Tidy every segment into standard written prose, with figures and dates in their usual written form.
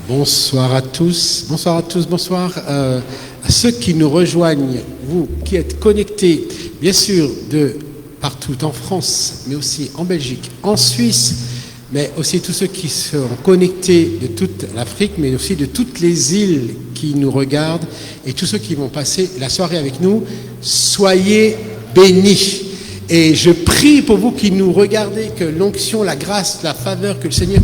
Bonsoir à tous, bonsoir à ceux qui nous rejoignent, vous qui êtes connectés, bien sûr, de partout en France, mais aussi en Belgique, en Suisse, mais aussi tous ceux qui sont connectés de toute l'Afrique, mais aussi de toutes les îles qui nous regardent, et tous ceux qui vont passer la soirée avec nous. Soyez bénis. Et je prie pour vous qui nous regardez, que l'onction, la grâce, la faveur que le Seigneur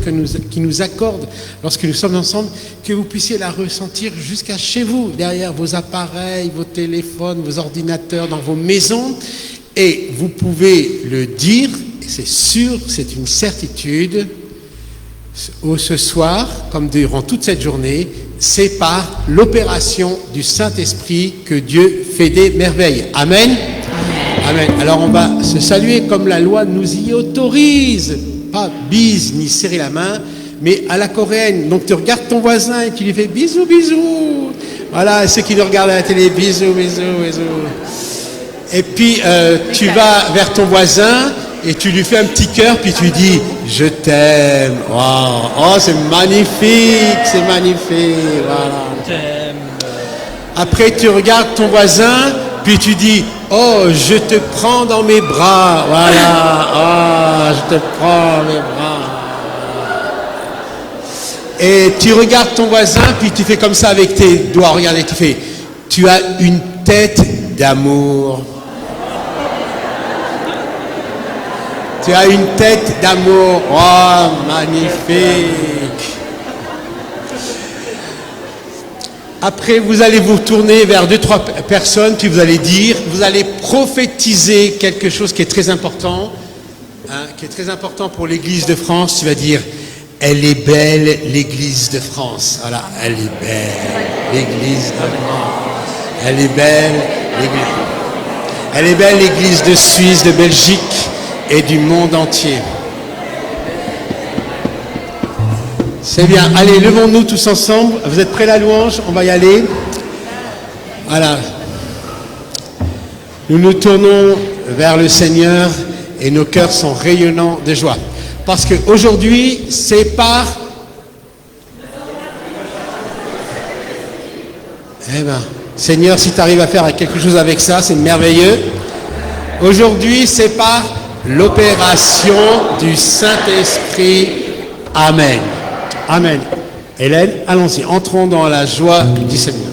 qui nous accorde lorsque nous sommes ensemble, que vous puissiez la ressentir jusqu'à chez vous, derrière vos appareils, vos téléphones, vos ordinateurs, dans vos maisons. Et vous pouvez le dire, et c'est sûr, c'est une certitude, ce soir, comme durant toute cette journée, c'est par l'opération du Saint-Esprit que Dieu fait des merveilles. Amen. Amen. Alors on va se saluer comme la loi nous y autorise. Pas bise ni serrer la main, mais à la coréenne. Donc tu regardes ton voisin et tu lui fais bisous, bisous. Voilà, ceux qui nous regardent à la télé, bisous, bisous, bisous. Et puis tu vas vers ton voisin et tu lui fais un petit cœur, puis tu dis je t'aime. Wow. Oh, c'est magnifique, c'est magnifique. Voilà. Après tu regardes ton voisin, puis tu dis oh, je te prends dans mes bras. Voilà. Oh, je te prends dans mes bras. Et tu regardes ton voisin, puis tu fais comme ça avec tes doigts. Regardez, tu fais. Tu as une tête d'amour. Tu as une tête d'amour. Oh, magnifique. Après, vous allez vous tourner vers 2-3 personnes, puis vous allez dire, vous allez prophétiser quelque chose qui est très important, qui est très important pour l'Église de France. Tu vas dire, elle est belle, l'Église de France. Voilà, elle est belle, l'Église de France. Elle est belle, l'Église. Elle est belle, l'Église de Suisse, de Belgique et du monde entier. C'est bien. Allez, levons-nous tous ensemble. Vous êtes prêts à la louange? On va y aller. Voilà. Nous nous tournons vers le Seigneur et nos cœurs sont rayonnants de joie. Parce qu'aujourd'hui, c'est par... Eh bien, Seigneur, si tu arrives à faire quelque chose avec ça, c'est merveilleux. Aujourd'hui, c'est par l'opération du Saint-Esprit. Amen. Amen. Hélène, allons-y, entrons dans la joie du Seigneur.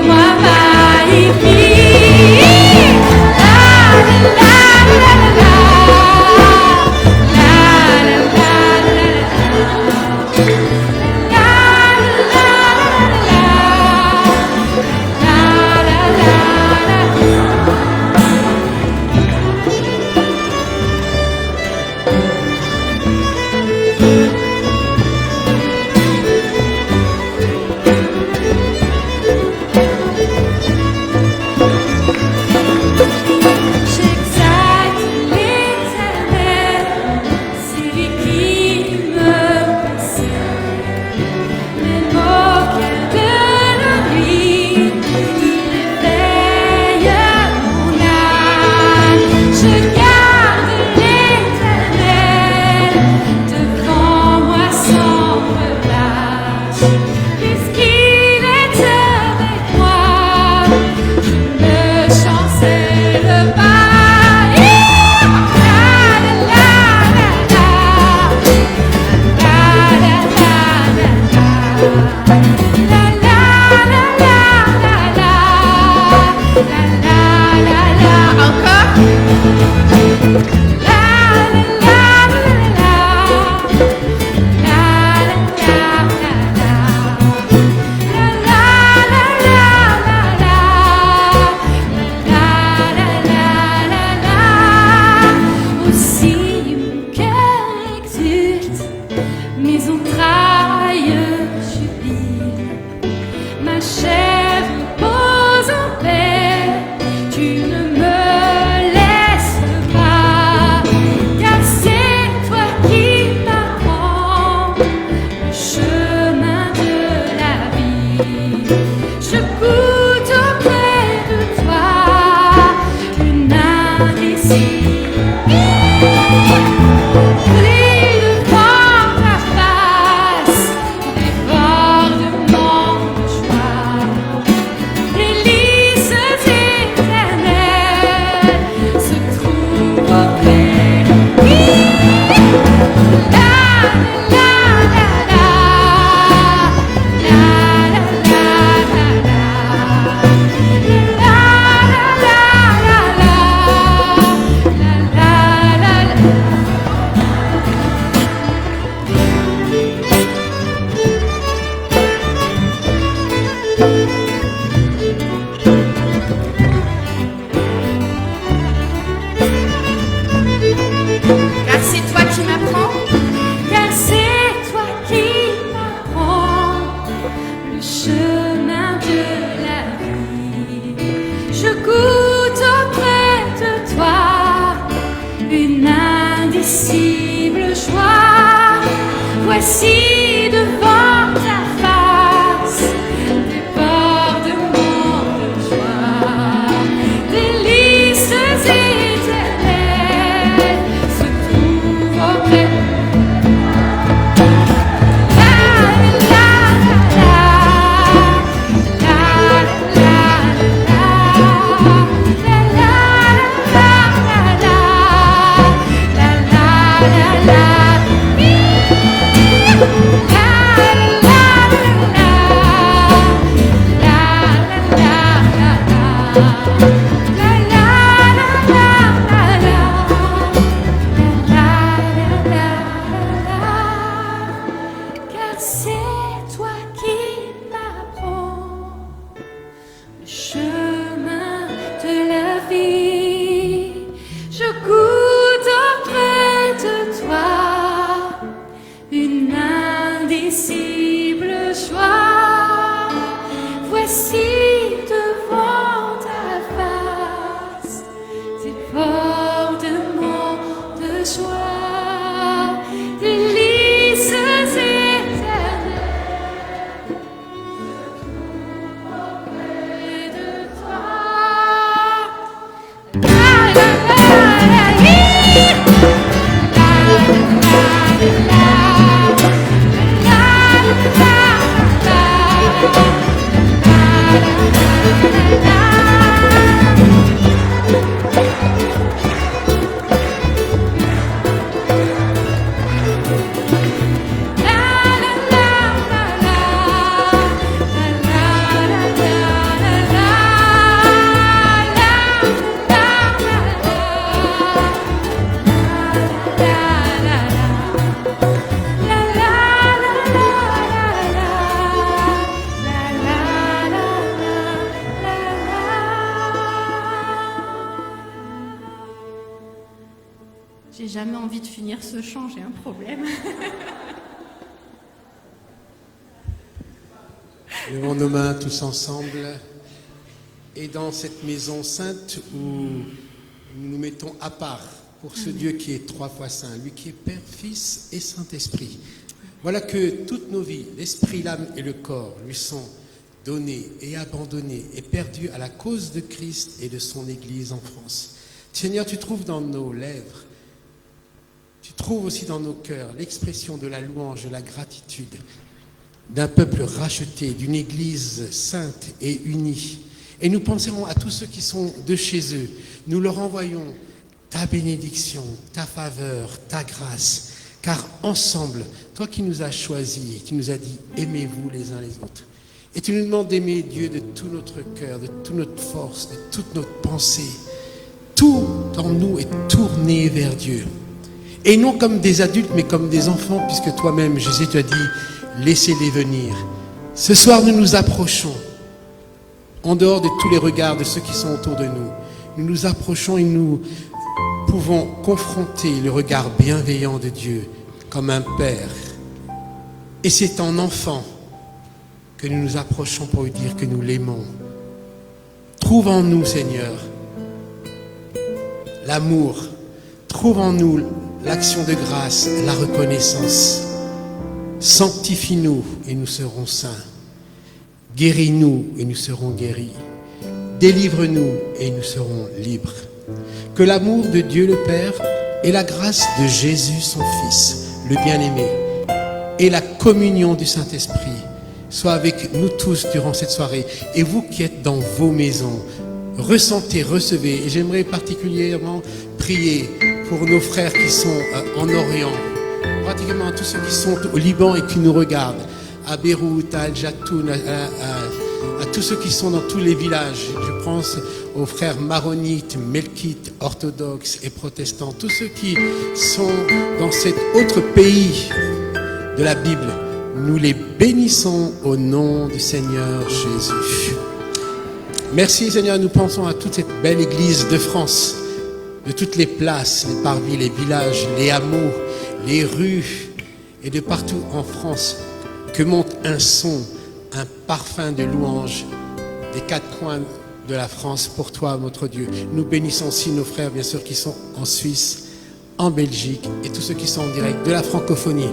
Moi, chair repose en paix. Tu ne me laisses pas, car c'est toi qui m'apprends le chemin de la vie. Je goûte auprès de toi une indécision. Pris devant ta face, débordement de joie, délices éternelles se trouvent auprès de lui. La la la la la, la la la la car c'est toi qui m'apprends, car c'est toi qui m'apprends le chemin de la vie. Je goûte auprès de toi une indicible joie. Voici devant ta face débordement de joie, délices éternelles se trouvent auprès de car c'est toi qui m'apprends le chemin de la vie. Je goûte auprès de toi une indicible joie. Voici devant ta face débordement de joie, délices éternelles auprès de toi. La la la la J'ai jamais envie de finir ce chant, j'ai un problème. Levons nos mains tous ensemble. Et dans cette maison sainte où nous nous mettons à part pour ce Dieu qui est trois fois saint, lui qui est Père, Fils et Saint-Esprit. Voilà que toutes nos vies, l'esprit, l'âme et le corps lui sont donnés et abandonnés et perdus à la cause de Christ et de son Église en France. Seigneur, tu trouves dans nos lèvres, tu trouves aussi dans nos cœurs l'expression de la louange, de la gratitude d'un peuple racheté, d'une Église sainte et unie. Et nous penserons à tous ceux qui sont de chez eux. Nous leur envoyons ta bénédiction, ta faveur, ta grâce. Car ensemble, toi qui nous as choisis, qui nous as dit « aimez-vous les uns les autres ». Et tu nous demandes d'aimer Dieu de tout notre cœur, de toute notre force, de toute notre pensée. Tout en nous est tourné vers Dieu. Et non comme des adultes, mais comme des enfants, puisque toi-même, Jésus, tu as dit « laissez-les venir ». Ce soir, nous nous approchons, en dehors de tous les regards de ceux qui sont autour de nous. Nous nous approchons et nous pouvons confronter le regard bienveillant de Dieu comme un père. Et c'est en enfant que nous nous approchons pour lui dire que nous l'aimons. Trouve en nous, Seigneur, l'amour. Trouve en nous l'action de grâce, la reconnaissance. Sanctifie-nous et nous serons saints. Guéris-nous et nous serons guéris. Délivre-nous et nous serons libres. Que l'amour de Dieu le Père et la grâce de Jésus son Fils, le bien-aimé, et la communion du Saint-Esprit soient avec nous tous durant cette soirée. Et vous qui êtes dans vos maisons, ressentez, recevez. Et j'aimerais particulièrement prier pour nos frères qui sont en Orient, pratiquement tous ceux qui sont au Liban et qui nous regardent, à Beyrouth, à Al-Jatoun, à tous ceux qui sont dans tous les villages. Je pense aux frères maronites, melkites, orthodoxes et protestants, tous ceux qui sont dans cet autre pays de la Bible. Nous les bénissons au nom du Seigneur Jésus. Merci Seigneur, nous pensons à toute cette belle église de France, de toutes les places, les parvis, les villages, les hameaux, les rues et de partout en France, que monte un son, un parfum de louange des quatre coins de la France pour toi, notre Dieu. Nous bénissons aussi nos frères, bien sûr, qui sont en Suisse, en Belgique et tous ceux qui sont en direct de la francophonie.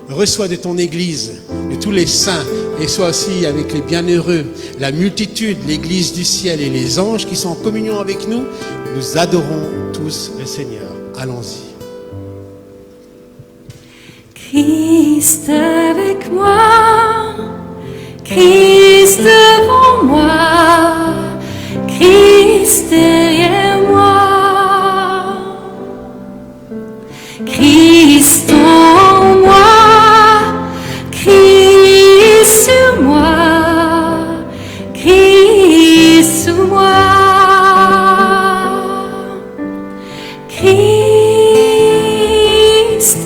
Reçois de ton Église, de tous les saints, et sois aussi avec les bienheureux, la multitude, l'Église du ciel et les anges qui sont en communion avec nous. Nous adorons tous le Seigneur. Allons-y. Christ avec moi, Christ devant moi, Christ derrière moi, Christ en moi, Christ sur moi, Christ sous moi, Christ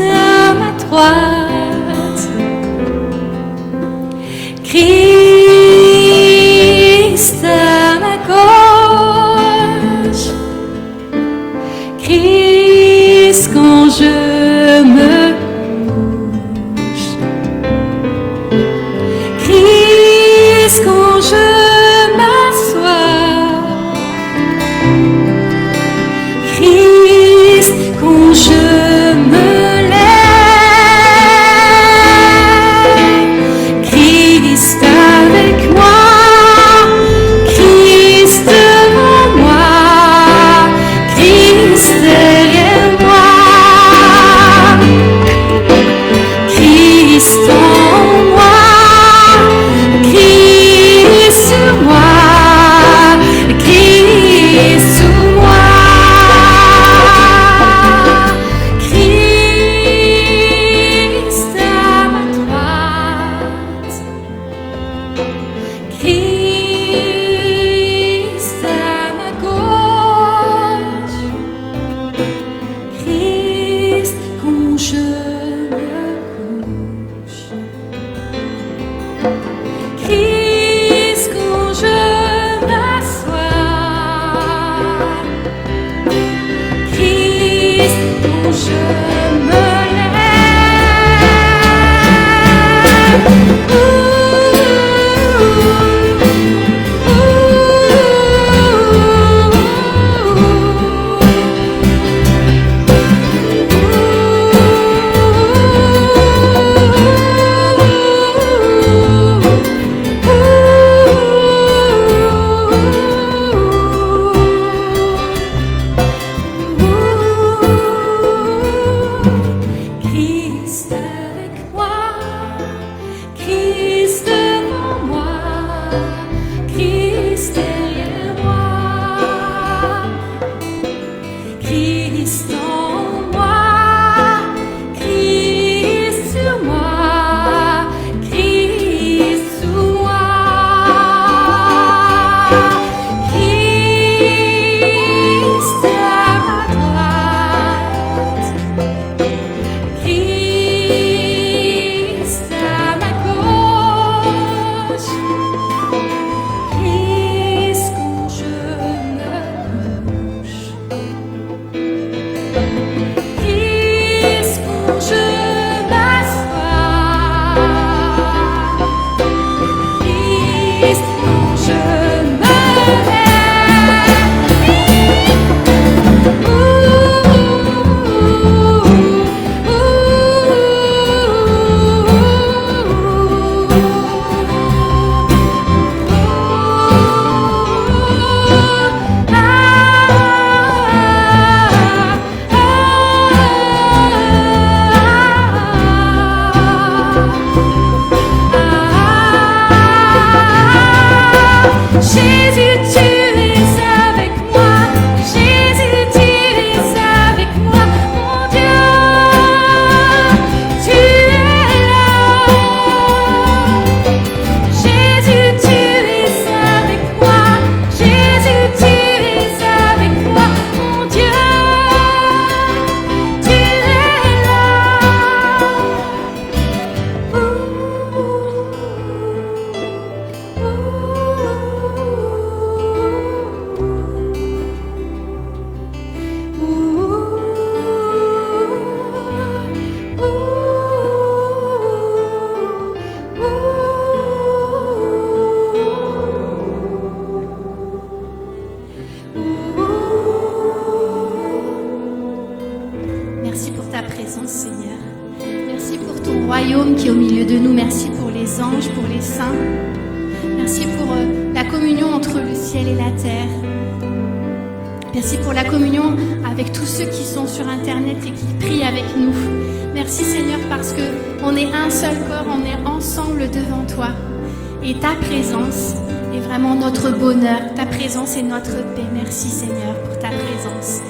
à ma droite, Christ Christ quand je me hais. Jésus, tu es avec moi. Jésus, tu es avec moi. Mon Dieu, tu es là. Jésus, tu es avec moi. Jésus, tu es avec moi. Mon Dieu, tu es là. Merci pour ta présence, Seigneur. Merci pour ton royaume qui est au milieu de nous. Merci pour les anges, pour les saints. Merci pour la communion entre le ciel et la terre. Merci pour la communion avec tous ceux qui sont sur Internet et qui prient avec nous. Merci, Seigneur, parce qu'on est un seul corps, on est ensemble devant toi. Et ta présence est vraiment notre bonheur. Ta présence est notre paix. Merci, Seigneur, pour ta présence.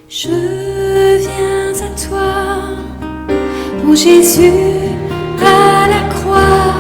Je viens à toi, mon Jésus, à la croix.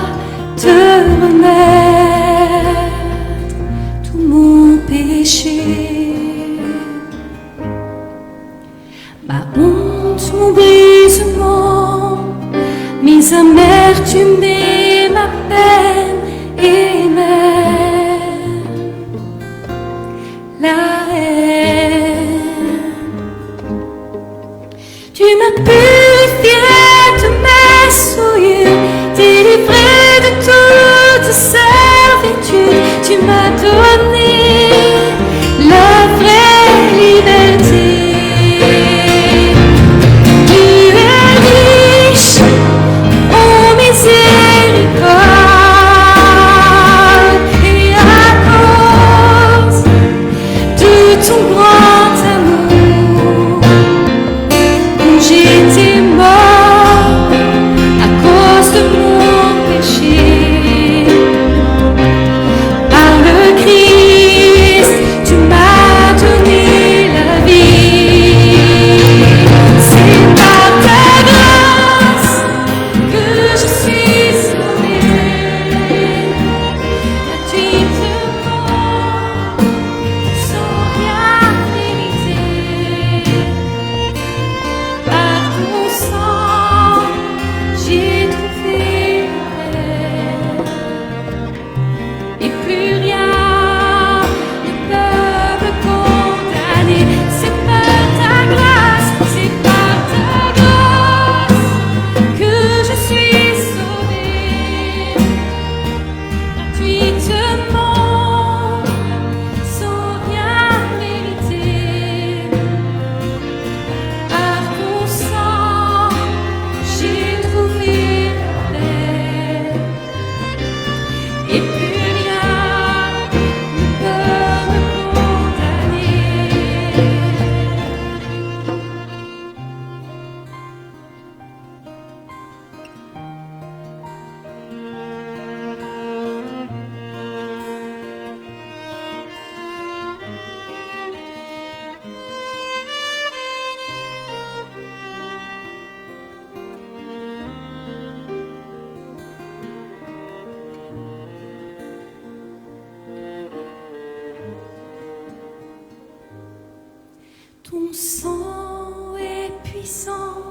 sang est puissant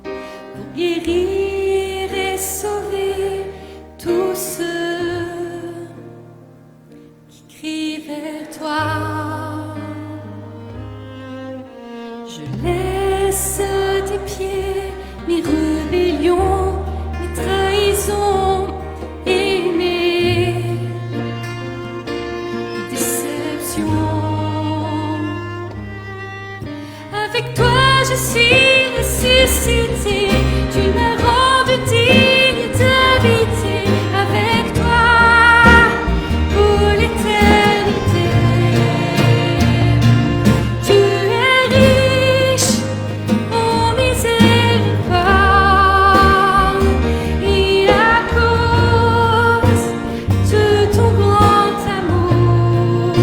pour guérir et sauver tous ceux qui crient vers toi. Je laisse tes pieds mes rébellions, mes trahisons et mes déceptions. Avec toi je suis ressuscité, tu m'as rendu digne d'habiter avec toi pour l'éternité. Tu es riche en miséricorde et à cause de ton grand amour,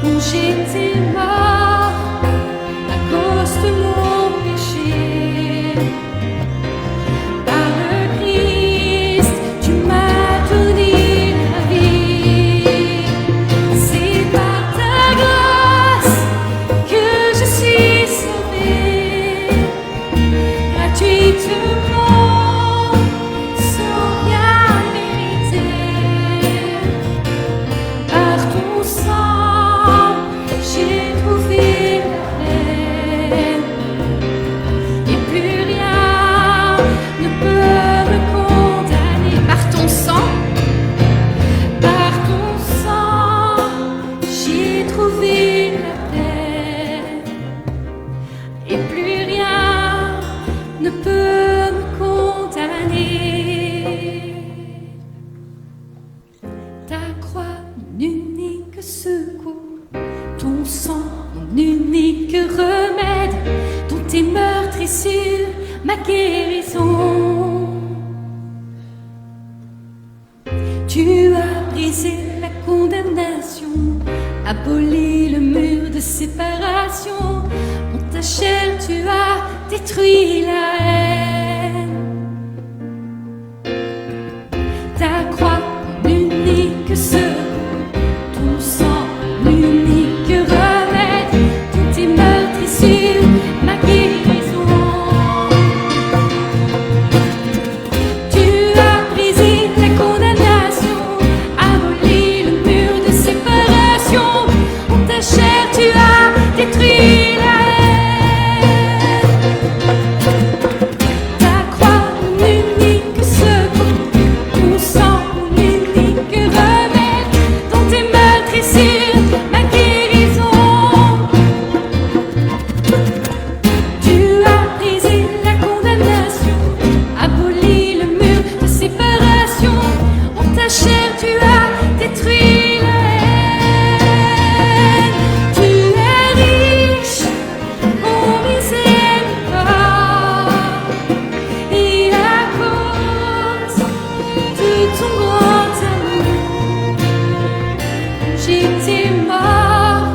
où j'étais mort à cause de mon péché. Par le Christ, tu m'as donné la vie. C'est par ta grâce que je suis sauvé, gratuitement, sans rien mériter. Par ton sang, j'ai trouvé la paix, et plus rien ne peut me condamner. Par ton sang, j'ai trouvé la paix, et plus rien ne peut me condamner. Ta croix, mon unique secours, ton sang, mon unique remède, dont tes meurtrissures, ma guérison. Tu as brisé la condamnation, aboli le mur de séparation. En ta chair, tu as détruit la haine. Ta croix, mon unique secours, ton sang, mon unique remède, dont tes meurtrissures, ma guérison. Tu as brisé la condamnation, aboli le mur de séparation. En ta chair, tu as détruit la haine. Ta croix, mon unique secours, ton sang, mon unique remède, dont tes meurtrissures, ma guérison. Tu as brisé la condamnation, aboli le mur de séparation. En ta chair, tu as détruit la haine. Tu es riche en miséricorde et à cause de ton grand amour, j'étais mort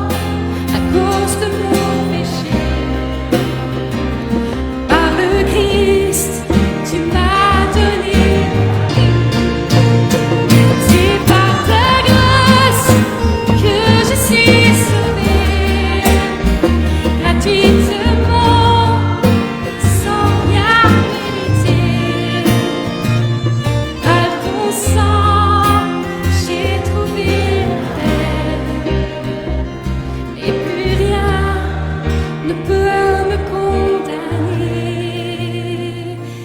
à cause de mon péché. Par le Christ, tu m'as donné la vie. C'est par ta grâce que je suis sauvé, gratuitement, sans rien mériter. Par ton sang, j'ai trouvé la paix, et plus rien ne peut me condamner.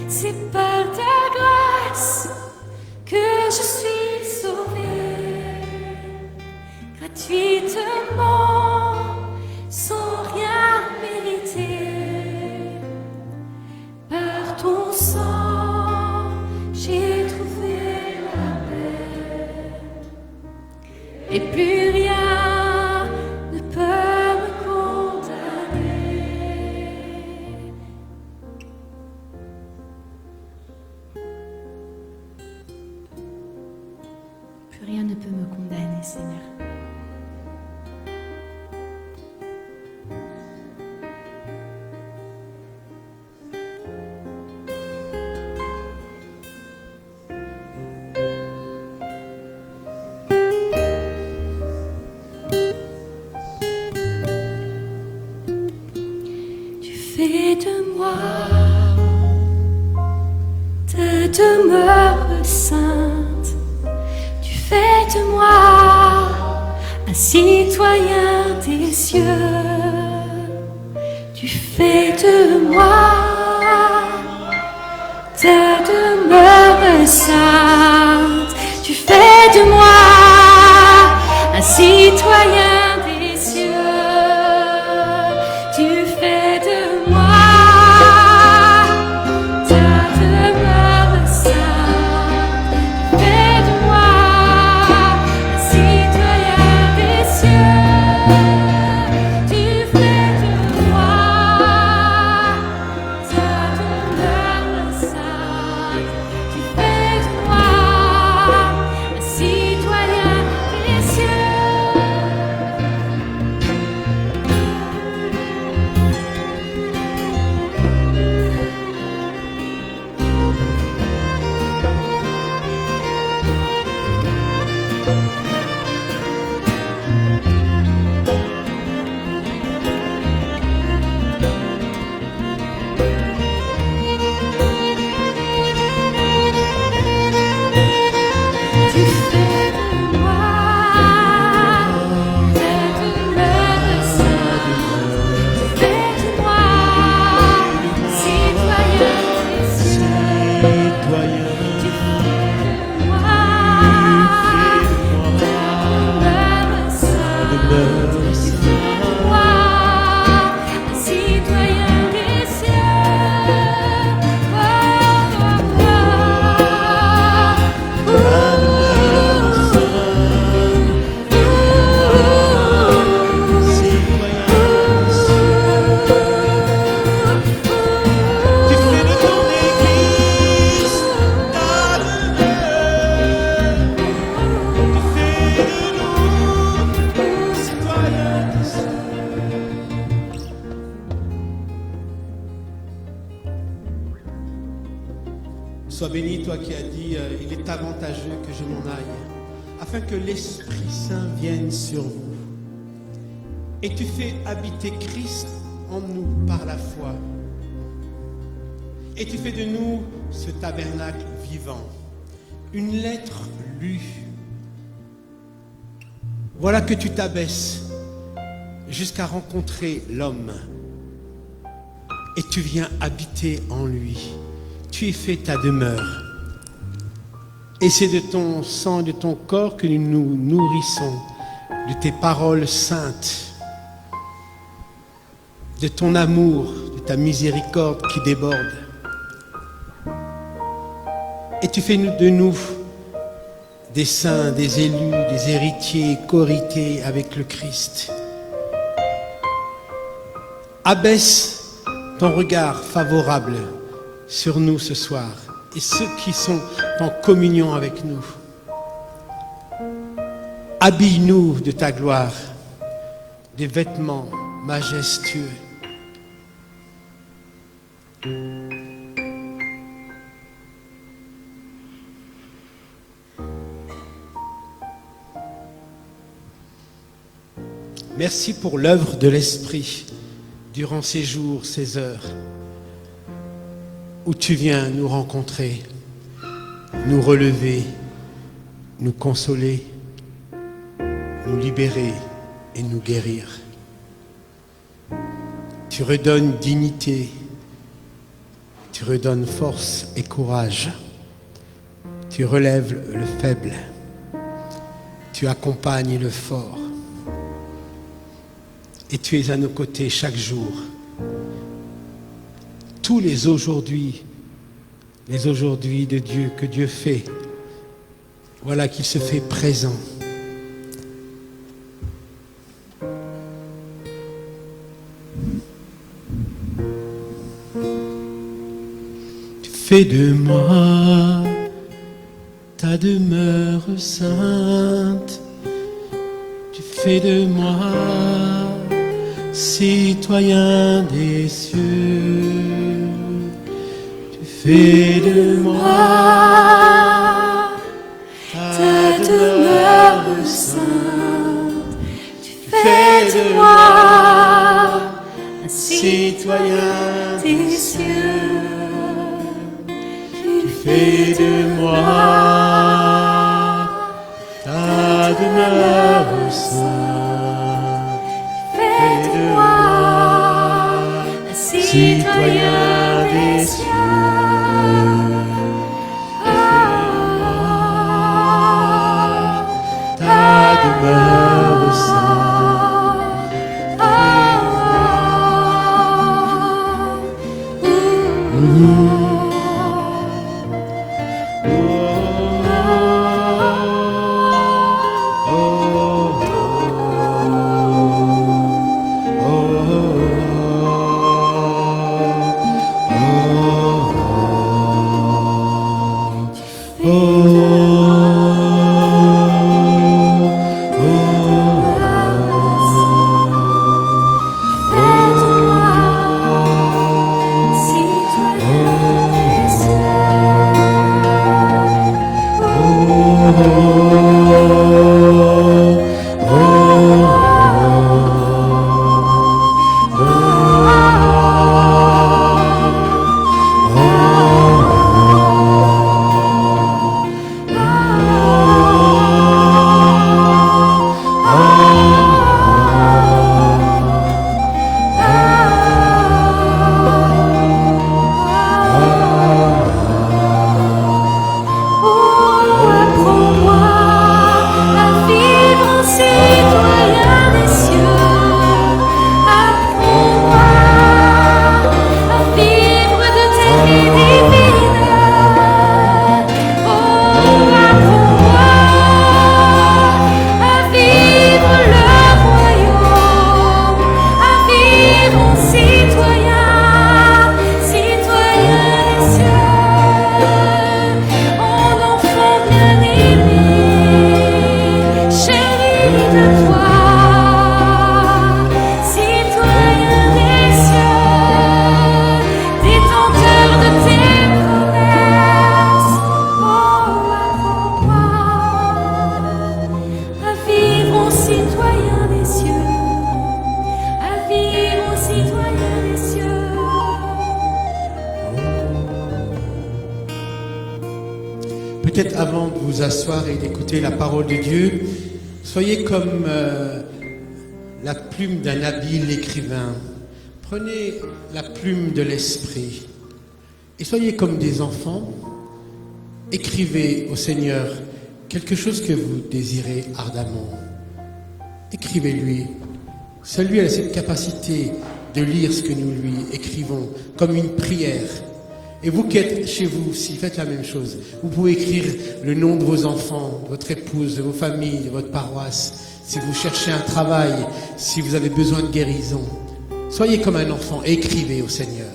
C'est par ta grâce que je suis sauvé, gratuitement, sans rien mériter. Par ton sang, j'ai trouvé la paix, et plus rien ne peut me condamner. Plus rien ne peut me condamner, Seigneur. citoyen des cieux. Tu fais de moi ta demeure sainte. Tu fais de moi un citoyen des cieux. Tu fais de moi ta demeure sainte. Tu fais de moi un citoyen des cieux. Tu fais de moi ta demeure sainte. Tu fais de moi un citoyen des cieux. Tu fais de moi ta demeure sainte. Tu fais de moi citoyen des cieux. Tu fais de moi ta demeure sainte. Tu fais de moi un citoyen des cieux. Tu fais de ton église ta demeure. Tu fais de nous citoyens des cieux. Sois béni, toi qui as dit il est avantageux que je m'en aille, afin que l'Esprit Saint vienne sur vous. Et tu fais habiter Christ en nous par la foi. Et tu fais de nous ce tabernacle vivant, une lettre lue. Voilà que tu t'abaisses jusqu'à rencontrer l'homme. Et tu viens habiter en lui. Tu y fais ta demeure. Et c'est de ton sang, de ton corps que nous nous nourrissons, de tes paroles saintes, de ton amour, de ta miséricorde qui déborde. Et tu fais de nous des saints, des élus, des héritiers, co-hérités avec le Christ. Abaisse ton regard favorable sur nous ce soir et ceux qui sont en communion avec nous. Habille-nous de ta gloire, des vêtements majestueux. Merci pour l'œuvre de l'Esprit durant ces jours, ces heures, où tu viens nous rencontrer, nous relever, nous consoler, nous libérer et nous guérir. Tu redonnes dignité, tu redonnes force et courage, tu relèves le faible, tu accompagnes le fort. Et tu es à nos côtés chaque jour. Tous les aujourd'hui de Dieu que Dieu fait, voilà qu'il se fait présent. Tu fais de moi ta demeure sainte. Tu fais de moi citoyen des cieux, tu fais de moi Ta demeure sainte. Tu fais de moi un citoyen des cieux. Tu fais de moi ta demeure sainte. vous asseoir et d'écouter la parole de Dieu. Soyez comme la plume d'un habile écrivain. Prenez la plume de l'esprit et soyez comme des enfants. Écrivez au Seigneur quelque chose que vous désirez ardemment. Écrivez-lui. Seul lui a cette capacité de lire ce que nous lui écrivons comme une prière. Et vous qui êtes chez vous aussi, faites la même chose. Vous pouvez écrire le nom de vos enfants, votre épouse, de vos familles, de votre paroisse. Si vous cherchez un travail, si vous avez besoin de guérison, soyez comme un enfant et écrivez au Seigneur.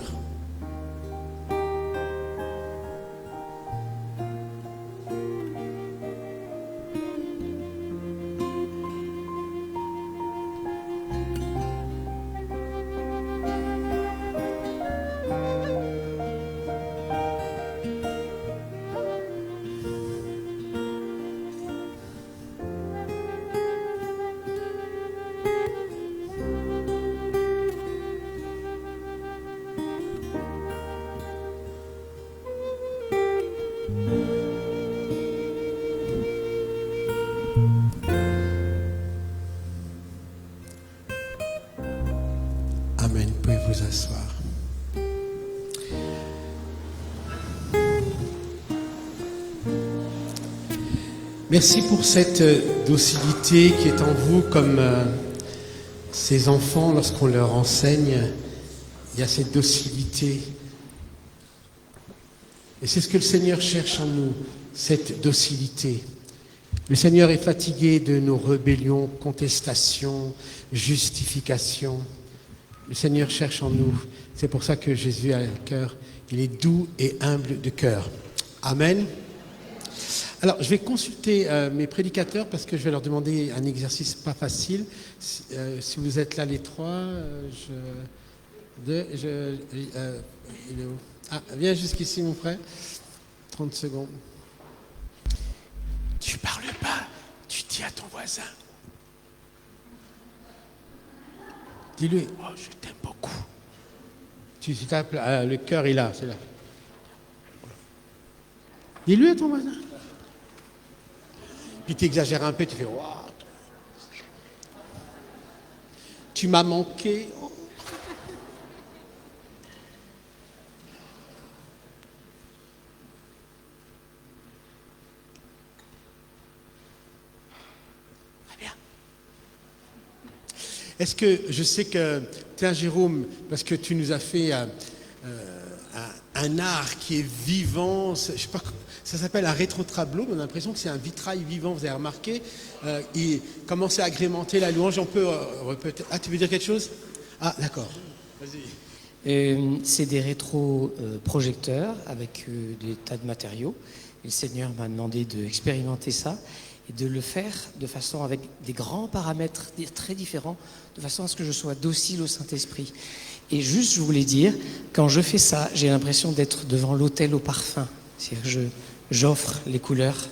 Amen. Vous pouvez vous asseoir. Merci pour cette docilité qui est en vous comme ces enfants lorsqu'on leur enseigne. Il y a cette docilité. Et c'est ce que le Seigneur cherche en nous, cette docilité. Le Seigneur est fatigué de nos rébellions, contestations, justifications. Le Seigneur cherche en nous. C'est pour ça que Jésus a le cœur. Il est doux et humble de cœur. Amen. Alors, je vais consulter mes prédicateurs parce que je vais leur demander un exercice pas facile. Si vous êtes là les trois, il est où? Ah, viens jusqu'ici mon frère. 30 secondes. Tu parles pas, tu dis à ton voisin. Dis-lui, oh, je t'aime beaucoup. Tu tapes, le cœur est là, c'est là. Dis-lui à ton voisin. Puis tu exagères un peu, tu fais, waouh. Tu m'as manqué. Oh. Est-ce que, je sais que, tiens Jérôme, parce que tu nous as fait un art qui est vivant, je sais pas, ça s'appelle un rétro-tableau, on a l'impression que c'est un vitrail vivant, vous avez remarqué, il commence à agrémenter la louange, on peut peut-être... Ah, tu veux dire quelque chose? Ah, d'accord, vas-y. C'est des rétro-projecteurs avec des tas de matériaux, et le Seigneur m'a demandé d'expérimenter ça, et de le faire de façon avec des grands paramètres très différents, de façon à ce que je sois docile au Saint-Esprit. Et juste, je voulais dire, quand je fais ça, j'ai l'impression d'être devant l'autel au parfum. C'est-à-dire que j'offre les couleurs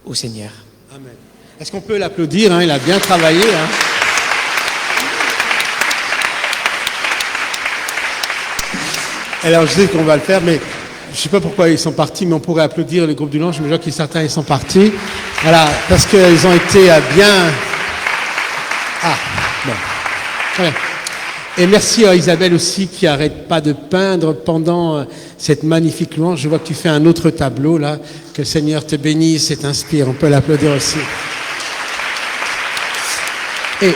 au Seigneur. Amen. Est-ce qu'on peut l'applaudir, hein? Il a bien travaillé. Hein? Alors, je sais qu'on va le faire, mais je ne sais pas pourquoi ils sont partis, mais on pourrait applaudir le groupe du Lange. Je me dis que certains ils sont partis. Voilà, parce qu'ils ont été bien... Ah, bon. Voilà. Et merci à Isabelle aussi qui n'arrête pas de peindre pendant cette magnifique louange. Je vois que tu fais un autre tableau là. Que le Seigneur te bénisse et t'inspire. On peut l'applaudir aussi. Et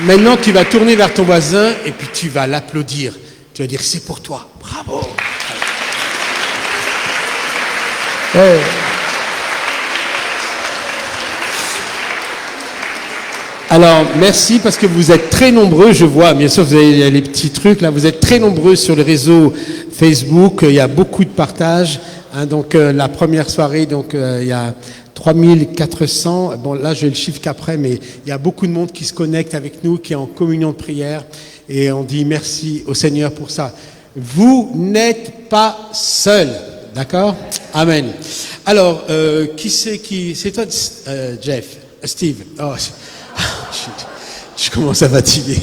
maintenant, tu vas tourner vers ton voisin et puis tu vas l'applaudir. Tu vas dire, c'est pour toi. Bravo. Ouais. Alors, merci parce que vous êtes très nombreux, je vois, bien sûr, vous avez les petits trucs là, vous êtes très nombreux sur le réseau Facebook, il y a beaucoup de partages, hein, donc la première soirée, donc il y a 3400, bon là j'ai le chiffre qu'après, mais il y a beaucoup de monde qui se connecte avec nous, qui est en communion de prière, et on dit merci au Seigneur pour ça. Vous n'êtes pas seuls, d'accord? Amen. Alors, qui c'est toi, Jeff, Steve? Oh, je commence à fatiguer.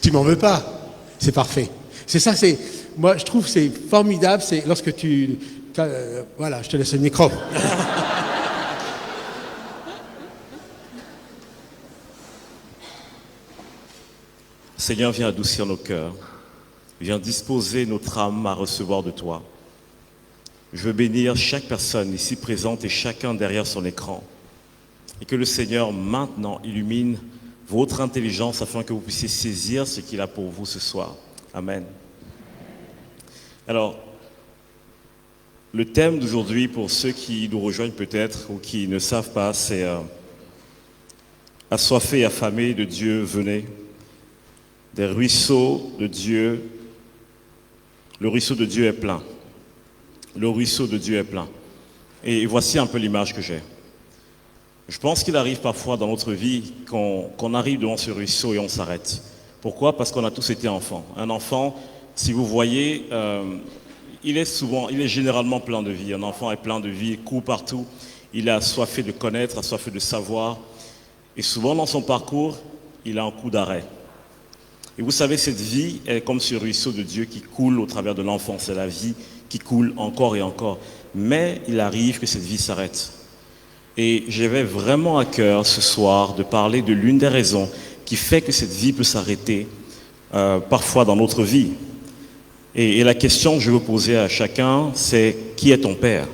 Tu m'en veux pas? C'est parfait. C'est ça, moi je trouve c'est formidable, c'est lorsque tu Voilà, je te laisse le micro. Seigneur, viens adoucir nos cœurs. Viens disposer notre âme à recevoir de toi. Je veux bénir chaque personne ici présente et chacun derrière son écran. Et que le Seigneur maintenant illumine votre intelligence afin que vous puissiez saisir ce qu'il a pour vous ce soir. Amen. Alors, le thème d'aujourd'hui, pour ceux qui nous rejoignent peut-être ou qui ne savent pas, c'est assoiffés et affamés de Dieu, venez. Des ruisseaux de Dieu. Le ruisseau de Dieu est plein. Le ruisseau de Dieu est plein. Et voici un peu l'image que j'ai. Je pense qu'il arrive parfois dans notre vie qu'on arrive devant ce ruisseau et on s'arrête. Pourquoi? Parce qu'on a tous été enfants. Un enfant, si vous voyez, il est généralement plein de vie. Un enfant est plein de vie, il court partout. Il est assoiffé de connaître, assoiffé de savoir. Et souvent dans son parcours, il a un coup d'arrêt. Et vous savez, cette vie est comme ce ruisseau de Dieu qui coule au travers de l'enfant. C'est la vie qui coule encore et encore. Mais il arrive que cette vie s'arrête. Et j'avais vraiment à cœur ce soir de parler de l'une des raisons qui fait que cette vie peut s'arrêter parfois dans notre vie. Et la question que je veux poser à chacun, c'est qui est ton père?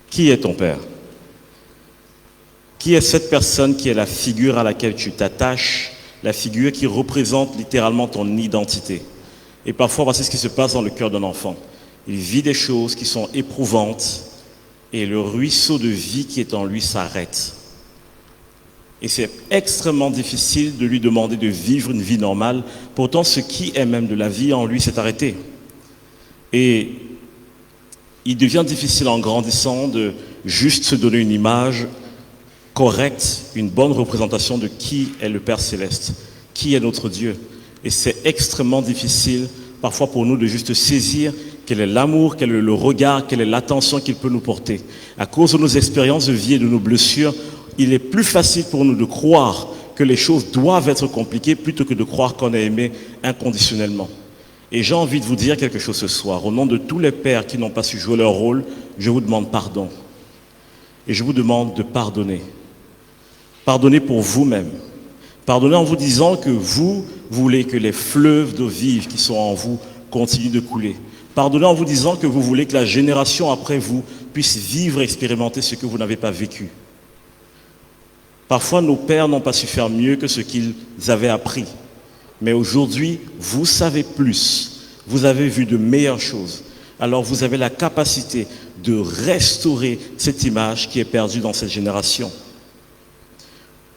Qui est ton père? Qui est cette personne qui est la figure à laquelle tu t'attaches? La figure qui représente littéralement ton identité. Et parfois, voici ce qui se passe dans le cœur d'un enfant. Il vit des choses qui sont éprouvantes et le ruisseau de vie qui est en lui s'arrête. Et c'est extrêmement difficile de lui demander de vivre une vie normale. Pourtant, ce qui est même de la vie en lui s'est arrêté. Et il devient difficile en grandissant de juste se donner une image correcte, une bonne représentation de qui est le Père Céleste, qui est notre Dieu. Et c'est extrêmement difficile parfois pour nous de juste saisir quel est l'amour, quel est le regard, quelle est l'attention qu'il peut nous porter. À cause de nos expériences de vie et de nos blessures, il est plus facile pour nous de croire que les choses doivent être compliquées plutôt que de croire qu'on est aimé inconditionnellement. Et j'ai envie de vous dire quelque chose ce soir. Au nom de tous les pères qui n'ont pas su jouer leur rôle, je vous demande pardon. Et je vous demande de pardonner. Pardonnez pour vous-même. Pardonnez en vous disant que vous voulez que les fleuves d'eau vive qui sont en vous continuent de couler. Pardonnez en vous disant que vous voulez que la génération après vous puisse vivre et expérimenter ce que vous n'avez pas vécu. Parfois, nos pères n'ont pas su faire mieux que ce qu'ils avaient appris. Mais aujourd'hui, vous savez plus. Vous avez vu de meilleures choses. Alors vous avez la capacité de restaurer cette image qui est perdue dans cette génération.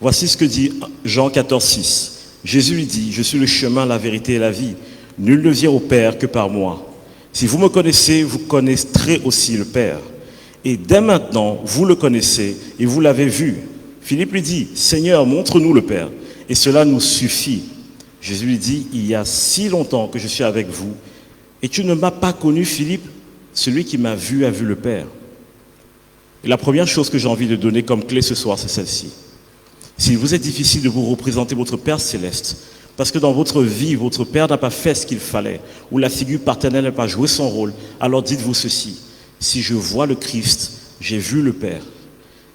Voici ce que dit Jean 14, 6. Jésus lui dit, « Je suis le chemin, la vérité et la vie. Nul ne vient au Père que par moi. Si vous me connaissez, vous connaîtrez aussi le Père. Et dès maintenant, vous le connaissez et vous l'avez vu. » Philippe lui dit, « Seigneur, montre-nous le Père. Et cela nous suffit. » Jésus lui dit, « Il y a si longtemps que je suis avec vous. Et tu ne m'as pas connu, Philippe. Celui qui m'a vu a vu le Père. » Et la première chose que j'ai envie de donner comme clé ce soir, c'est celle-ci. S'il vous est difficile de vous représenter votre Père Céleste, parce que dans votre vie, votre Père n'a pas fait ce qu'il fallait, ou la figure paternelle n'a pas joué son rôle, alors dites-vous ceci, si je vois le Christ, j'ai vu le Père.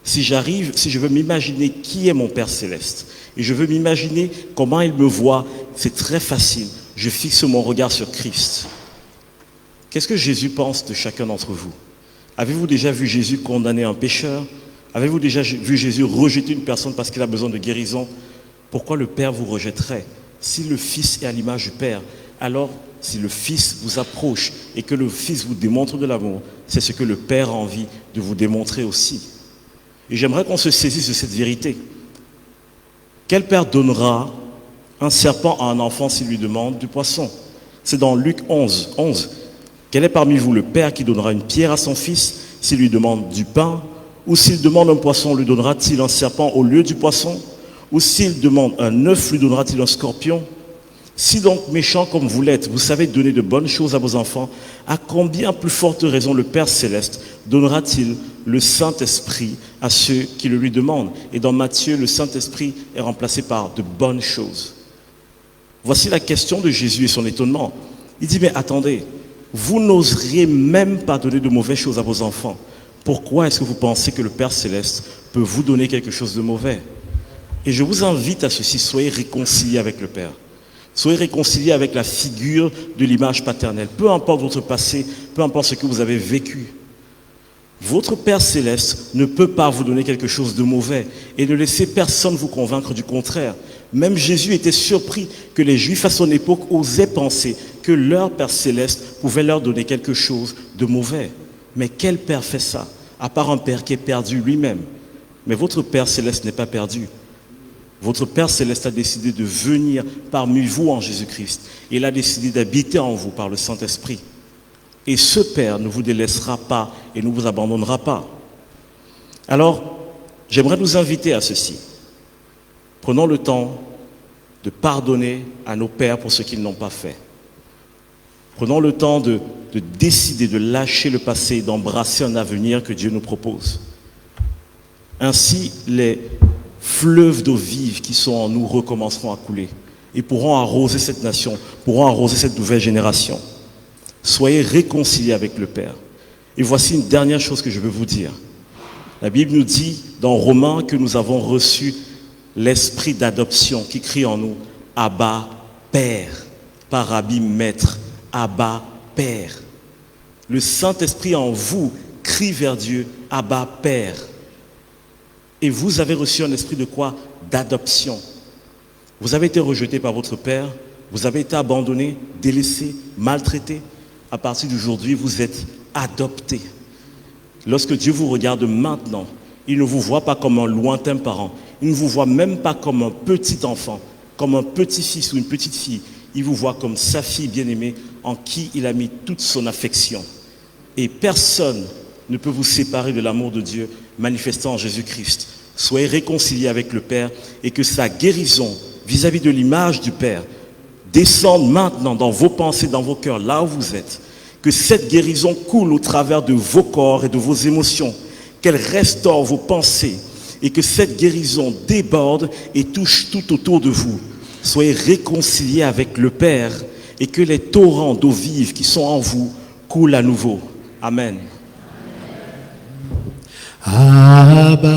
Si je veux m'imaginer qui est mon Père Céleste, et je veux m'imaginer comment il me voit, c'est très facile, je fixe mon regard sur Christ. Qu'est-ce que Jésus pense de chacun d'entre vous? Avez-vous déjà vu Jésus condamner un pécheur? Avez-vous déjà vu Jésus rejeter une personne parce qu'il a besoin de guérison? Pourquoi le Père vous rejetterait? Si le Fils est à l'image du Père, alors si le Fils vous approche et que le Fils vous démontre de l'amour, c'est ce que le Père a envie de vous démontrer aussi. Et j'aimerais qu'on se saisisse de cette vérité. Quel père donnera un serpent à un enfant s'il lui demande du poisson? C'est dans Luc 11. Quel est parmi vous le père qui donnera une pierre à son fils s'il lui demande du pain? Ou s'il demande un poisson, lui donnera-t-il un serpent au lieu du poisson? Ou s'il demande un œuf, lui donnera-t-il un scorpion? Si donc, méchants comme vous l'êtes, vous savez donner de bonnes choses à vos enfants, à combien plus forte raison le Père Céleste donnera-t-il le Saint-Esprit à ceux qui le lui demandent? Et dans Matthieu, le Saint-Esprit est remplacé par de bonnes choses. Voici la question de Jésus et son étonnement. Il dit, mais attendez, vous n'oseriez même pas donner de mauvaises choses à vos enfants. Pourquoi est-ce que vous pensez que le Père Céleste peut vous donner quelque chose de mauvais? Et je vous invite à ceci, soyez réconciliés avec le Père. Soyez réconciliés avec la figure de l'image paternelle. Peu importe votre passé, peu importe ce que vous avez vécu. Votre Père Céleste ne peut pas vous donner quelque chose de mauvais et ne laissez personne vous convaincre du contraire. Même Jésus était surpris que les Juifs à son époque osaient penser que leur Père Céleste pouvait leur donner quelque chose de mauvais. Mais quel Père fait ça? À part un Père qui est perdu lui-même. Mais votre Père Céleste n'est pas perdu. Votre Père Céleste a décidé de venir parmi vous en Jésus-Christ. Il a décidé d'habiter en vous par le Saint-Esprit. Et ce Père ne vous délaissera pas et ne vous abandonnera pas. Alors, j'aimerais nous inviter à ceci. Prenons le temps de pardonner à nos pères pour ce qu'ils n'ont pas fait. Prenons le temps de décider de lâcher le passé et d'embrasser un avenir que Dieu nous propose. Ainsi, les fleuves d'eau vive qui sont en nous recommenceront à couler et pourront arroser cette nation, pourront arroser cette nouvelle génération. Soyez réconciliés avec le Père. Et voici une dernière chose que je veux vous dire. La Bible nous dit dans Romains que nous avons reçu l'esprit d'adoption qui crie en nous « Abba, Père », pas Rabbi, Maître, « Abba, Père ». Le Saint-Esprit en vous crie vers Dieu « Abba, Père ». Et vous avez reçu un esprit de quoi? D'adoption. Vous avez été rejeté par votre Père, vous avez été abandonné, délaissé, maltraité. À partir d'aujourd'hui, vous êtes adopté. Lorsque Dieu vous regarde maintenant, il ne vous voit pas comme un lointain parent. Il ne vous voit même pas comme un petit enfant, comme un petit-fils ou une petite fille. Il vous voit comme sa fille bien-aimée en qui il a mis toute son affection. Et personne ne peut vous séparer de l'amour de Dieu manifestant en Jésus-Christ. Soyez réconciliés avec le Père et que sa guérison vis-à-vis de l'image du Père descende maintenant dans vos pensées, dans vos cœurs, là où vous êtes. Que cette guérison coule au travers de vos corps et de vos émotions, qu'elle restaure vos pensées et que cette guérison déborde et touche tout autour de vous. Soyez réconciliés avec le Père et que les torrents d'eau vive qui sont en vous coulent à nouveau. Amen. Abba,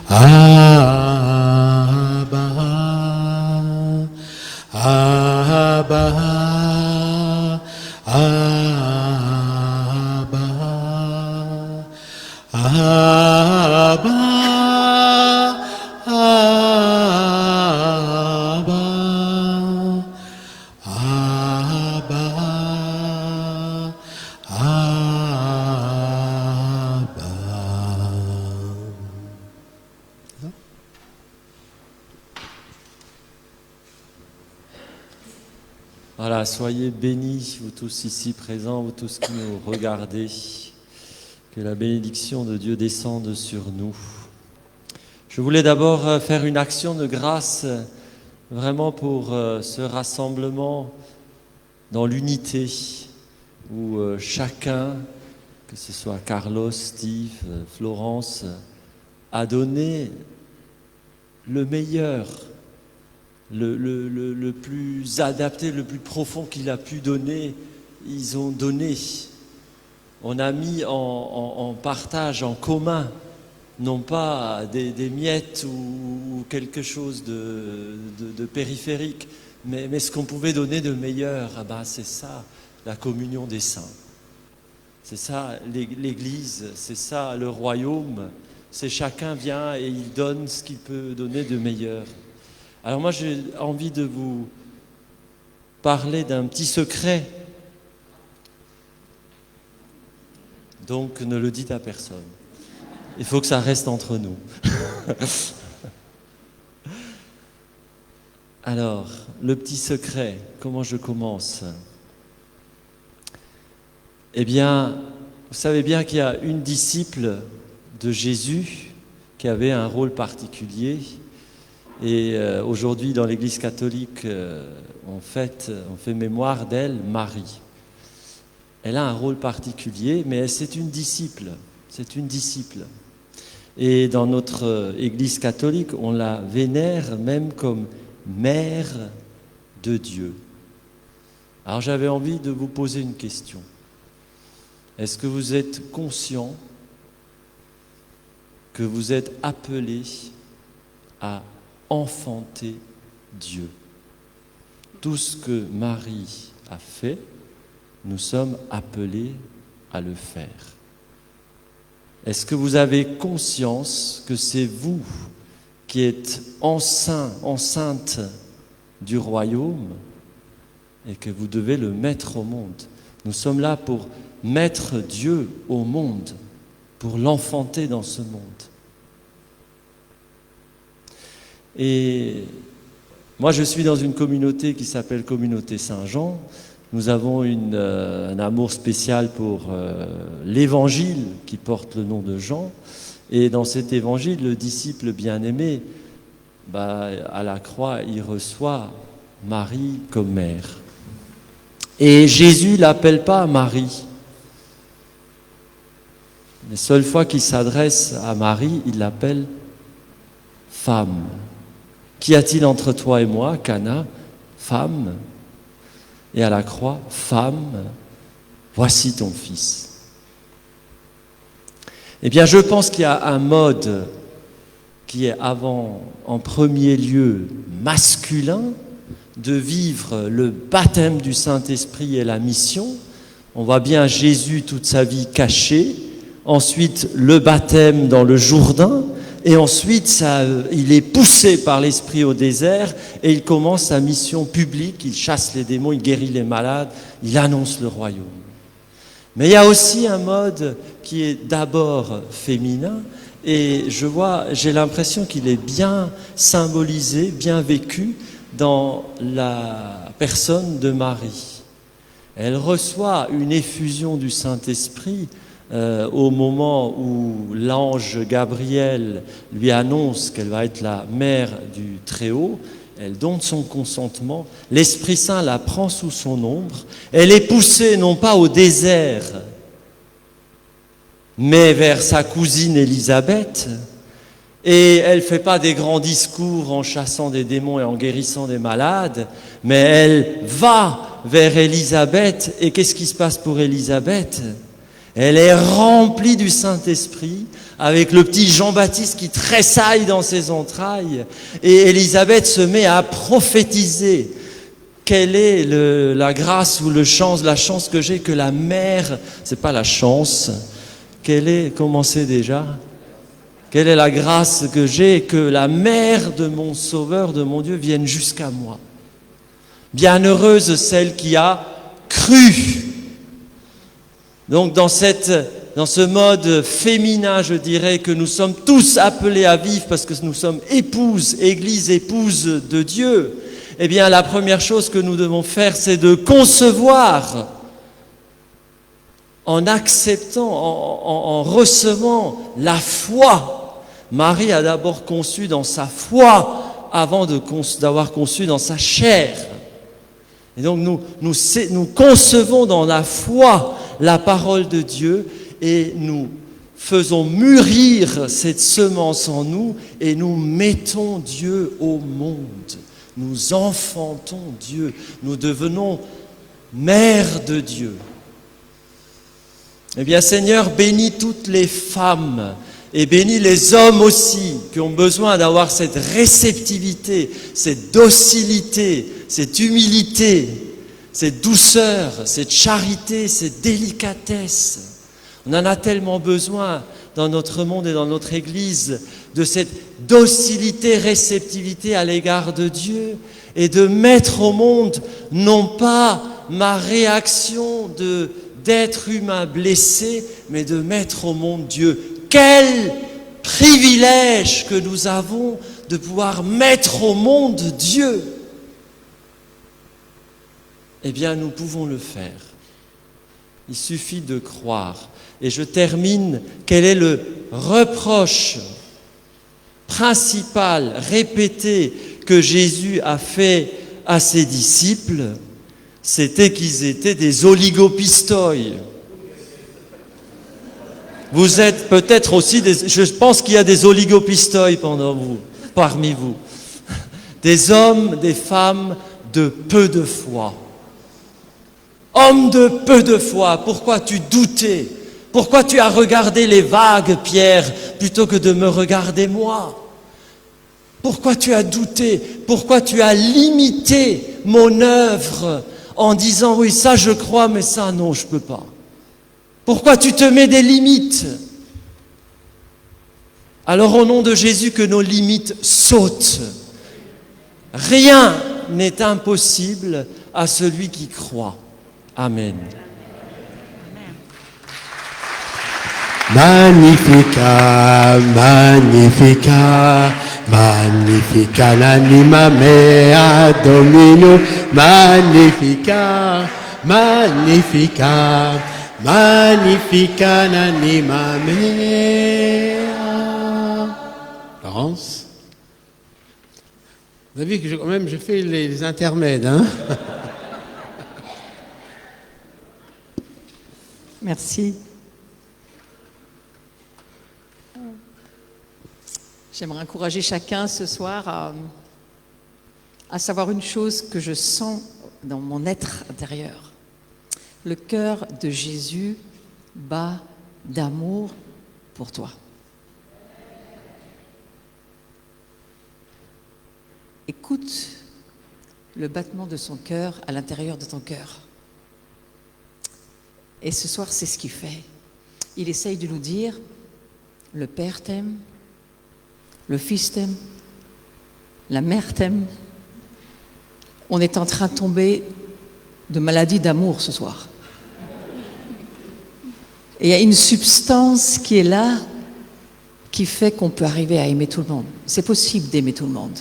Abba, Abba, Abba, Abba, Voilà, soyez bénis, vous tous ici présents, vous tous qui nous regardez. Que la bénédiction de Dieu descende sur nous. Je voulais d'abord faire une action de grâce, vraiment pour ce rassemblement dans l'unité, où chacun, que ce soit Carlos, Steve, Florence, a donné le meilleur, le plus adapté, le plus profond qu'il a pu donner. Ils ont donné. On a mis en partage, en commun, non pas des miettes ou quelque chose de périphérique, mais ce qu'on pouvait donner de meilleur. Ah ben, c'est ça, la communion des saints. C'est ça, l'Église, c'est ça, le royaume. C'est chacun vient et il donne ce qu'il peut donner de meilleur. Alors moi, j'ai envie de vous parler d'un petit secret. Donc, ne le dites à personne. Il faut que ça reste entre nous. Alors, le petit secret, comment je commence? Eh bien, vous savez bien qu'il y a une disciple de Jésus qui avait un rôle particulier. Et aujourd'hui, dans l'Église catholique, on fait mémoire d'elle, Marie. Elle a un rôle particulier, mais c'est une disciple. C'est une disciple. Et dans notre Église catholique, on la vénère même comme mère de Dieu. Alors j'avais envie de vous poser une question. Est-ce que vous êtes conscient que vous êtes appelés à enfanter Dieu? Tout ce que Marie a fait, nous sommes appelés à le faire. Est-ce que vous avez conscience que c'est vous qui êtes enceinte du royaume et que vous devez le mettre au monde? Nous sommes là pour mettre Dieu au monde, pour l'enfanter dans ce monde. Et moi, je suis dans une communauté qui s'appelle Communauté Saint-Jean. Nous avons un amour spécial pour l'évangile qui porte le nom de Jean. Et dans cet évangile, le disciple bien-aimé, à la croix, il reçoit Marie comme mère. Et Jésus ne l'appelle pas Marie. Les seules fois qu'il s'adresse à Marie, il l'appelle femme. Qu'y a-t-il entre toi et moi, Cana? Femme. Et à la croix, femme, voici ton fils. Eh bien, je pense qu'il y a un mode qui est en premier lieu masculin, de vivre le baptême du Saint-Esprit et la mission. On voit bien Jésus toute sa vie caché, ensuite le baptême dans le Jourdain, et ensuite il est poussé par l'Esprit au désert et il commence sa mission publique, il chasse les démons, il guérit les malades, il annonce le royaume. Mais il y a aussi un mode qui est d'abord féminin et j'ai l'impression qu'il est bien symbolisé, bien vécu dans la personne de Marie. Elle reçoit une effusion du Saint-Esprit au moment où l'ange Gabriel lui annonce qu'elle va être la mère du Très-Haut. Elle donne son consentement, l'Esprit Saint la prend sous son ombre, elle est poussée non pas au désert, mais vers sa cousine Élisabeth, et elle ne fait pas des grands discours en chassant des démons et en guérissant des malades, mais elle va vers Élisabeth, et qu'est-ce qui se passe pour Élisabeth ? Elle est remplie du Saint-Esprit, avec le petit Jean-Baptiste qui tressaille dans ses entrailles. Et Élisabeth se met à prophétiser. Quelle est la grâce ou la chance que j'ai que la mère, c'est pas la chance, comment c'est déjà ? Quelle est la grâce que j'ai que la mère de mon Sauveur, de mon Dieu, vienne jusqu'à moi. Bienheureuse celle qui a cru. Donc dans ce mode féminin, je dirais que nous sommes tous appelés à vivre parce que nous sommes épouses, Église épouse de Dieu. Eh bien, la première chose que nous devons faire, c'est de concevoir en acceptant, en recevant la foi. Marie a d'abord conçu dans sa foi avant d'avoir conçu dans sa chair. Et donc nous concevons dans la foi la parole de Dieu et nous faisons mûrir cette semence en nous et nous mettons Dieu au monde. Nous enfantons Dieu. Nous devenons mères de Dieu. Eh bien, Seigneur, bénis toutes les femmes et bénis les hommes aussi qui ont besoin d'avoir cette réceptivité, cette docilité, cette humilité, cette douceur, cette charité, cette délicatesse. On en a tellement besoin dans notre monde et dans notre Église de cette docilité, réceptivité à l'égard de Dieu et de mettre au monde non pas ma réaction d'être humain blessé, mais de mettre au monde Dieu. Quel privilège que nous avons de pouvoir mettre au monde Dieu. Eh bien, nous pouvons le faire. Il suffit de croire. Et je termine, quel est le reproche principal, répété, que Jésus a fait à ses disciples? C'était qu'ils étaient des oligopistoi. Vous êtes peut-être aussi je pense qu'il y a des oligopistoi parmi vous. Des hommes, des femmes de peu de foi. Homme de peu de foi, pourquoi tu doutais? Pourquoi tu as regardé les vagues, Pierre, plutôt que de me regarder moi? Pourquoi tu as douté? Pourquoi tu as limité mon œuvre en disant oui, ça je crois, mais ça non, je ne peux pas? Pourquoi tu te mets des limites? Alors au nom de Jésus, que nos limites sautent. Rien n'est impossible à celui qui croit. Amen. Magnifica, magnifica, magnifica l'anima mea Domino, magnifica, magnifica, magnifica l'anima mea. Laurence, vous avez vu que quand même je fais les intermèdes, hein? Merci. J'aimerais encourager chacun ce soir à savoir une chose que je sens dans mon être intérieur. Le cœur de Jésus bat d'amour pour toi. Écoute le battement de son cœur à l'intérieur de ton cœur. Et ce soir, c'est ce qu'il fait. Il essaye de nous dire, le Père t'aime, le Fils t'aime, la Mère t'aime. On est en train de tomber de maladie d'amour ce soir. Et il y a une substance qui est là, qui fait qu'on peut arriver à aimer tout le monde. C'est possible d'aimer tout le monde.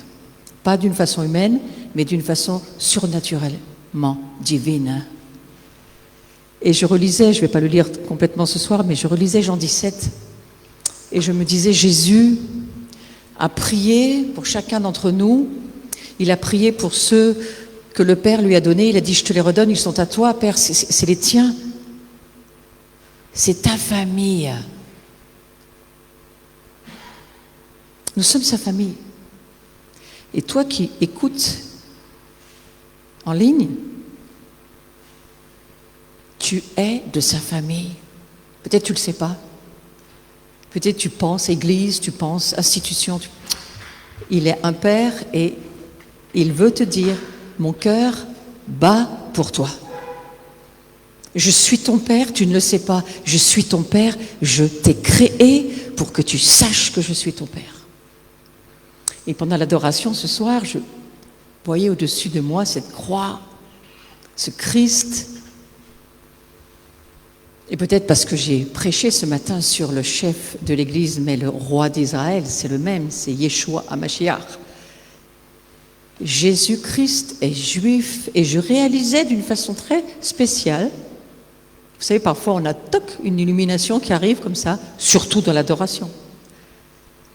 Pas d'une façon humaine, mais d'une façon surnaturellement divine. Et je relisais, je ne vais pas le lire complètement ce soir, mais je relisais Jean 17. Et je me disais, Jésus a prié pour chacun d'entre nous. Il a prié pour ceux que le Père lui a donnés. Il a dit, je te les redonne, ils sont à toi, Père, c'est les tiens. C'est ta famille. Nous sommes sa famille. Et toi qui écoutes en ligne, tu es de sa famille. Peut-être tu ne le sais pas. Peut-être tu penses église, tu penses institution. Il est un père et il veut te dire, mon cœur bat pour toi. Je suis ton père, tu ne le sais pas. Je suis ton père, je t'ai créé pour que tu saches que je suis ton père. Et pendant l'adoration ce soir, je voyais au-dessus de moi cette croix, ce Christ. Et peut-être parce que j'ai prêché ce matin sur le chef de l'Église, mais le roi d'Israël, c'est le même, c'est Yeshua HaMashiach. Jésus-Christ est juif et je réalisais d'une façon très spéciale, vous savez, parfois on a une illumination qui arrive comme ça, surtout dans l'adoration.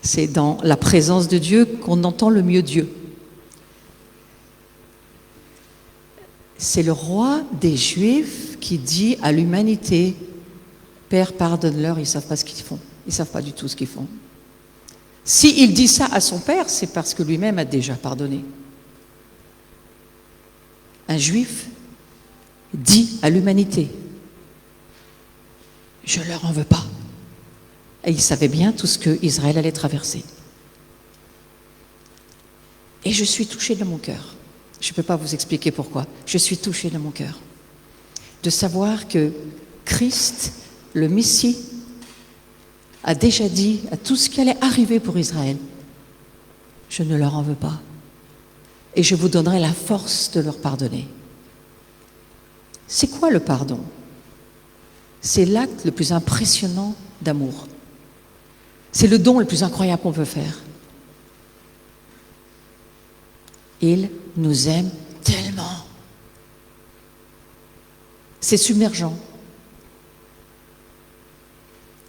C'est dans la présence de Dieu qu'on entend le mieux Dieu. C'est le roi des Juifs qui dit à l'humanité, Père, pardonne-leur, ils ne savent pas ce qu'ils font. Ils ne savent pas du tout ce qu'ils font. S'il dit ça à son Père, c'est parce que lui-même a déjà pardonné. Un Juif dit à l'humanité, je ne leur en veux pas. Et il savait bien tout ce qu'Israël allait traverser. Et je suis touchée dans mon cœur. Je ne peux pas vous expliquer pourquoi. Je suis touchée dans mon cœur. De savoir que Christ, le Messie, a déjà dit à tout ce qui allait arriver pour Israël, je ne leur en veux pas. Et je vous donnerai la force de leur pardonner. C'est quoi le pardon? C'est l'acte le plus impressionnant d'amour. C'est le don le plus incroyable qu'on peut faire. Il nous aime tellement. C'est submergent.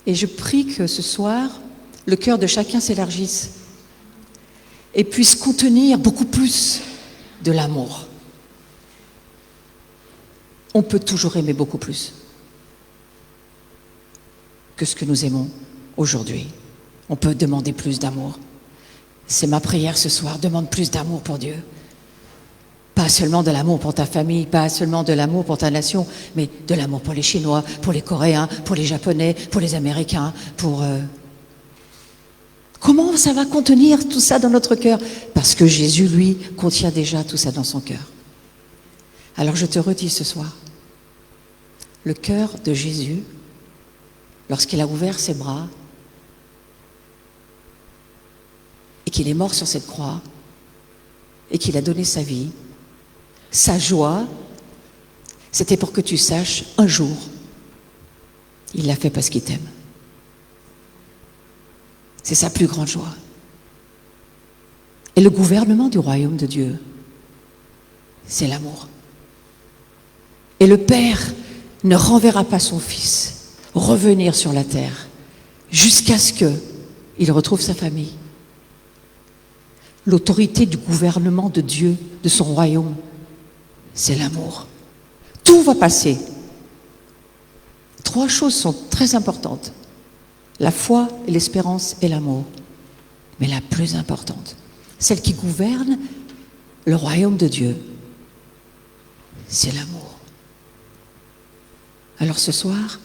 Et je prie que ce soir, le cœur de chacun s'élargisse et puisse contenir beaucoup plus de l'amour. On peut toujours aimer beaucoup plus que ce que nous aimons aujourd'hui. On peut demander plus d'amour. C'est ma prière ce soir, demande plus d'amour pour Dieu. Pas seulement de l'amour pour ta famille, pas seulement de l'amour pour ta nation, mais de l'amour pour les Chinois, pour les Coréens, pour les Japonais, pour les Américains, pour... Comment ça va contenir tout ça dans notre cœur? Parce que Jésus, lui, contient déjà tout ça dans son cœur. Alors je te redis ce soir, le cœur de Jésus, lorsqu'il a ouvert ses bras et qu'il est mort sur cette croix et qu'il a donné sa vie, sa joie, c'était pour que tu saches, un jour, il l'a fait parce qu'il t'aime. C'est sa plus grande joie. Et le gouvernement du royaume de Dieu, c'est l'amour. Et le Père ne renverra pas son Fils revenir sur la terre jusqu'à ce qu'il retrouve sa famille. L'autorité du gouvernement de Dieu, de son royaume, c'est l'amour. Tout va passer. 3 choses sont très importantes. La foi, l'espérance et l'amour. Mais la plus importante, celle qui gouverne le royaume de Dieu, c'est l'amour. Alors ce soir,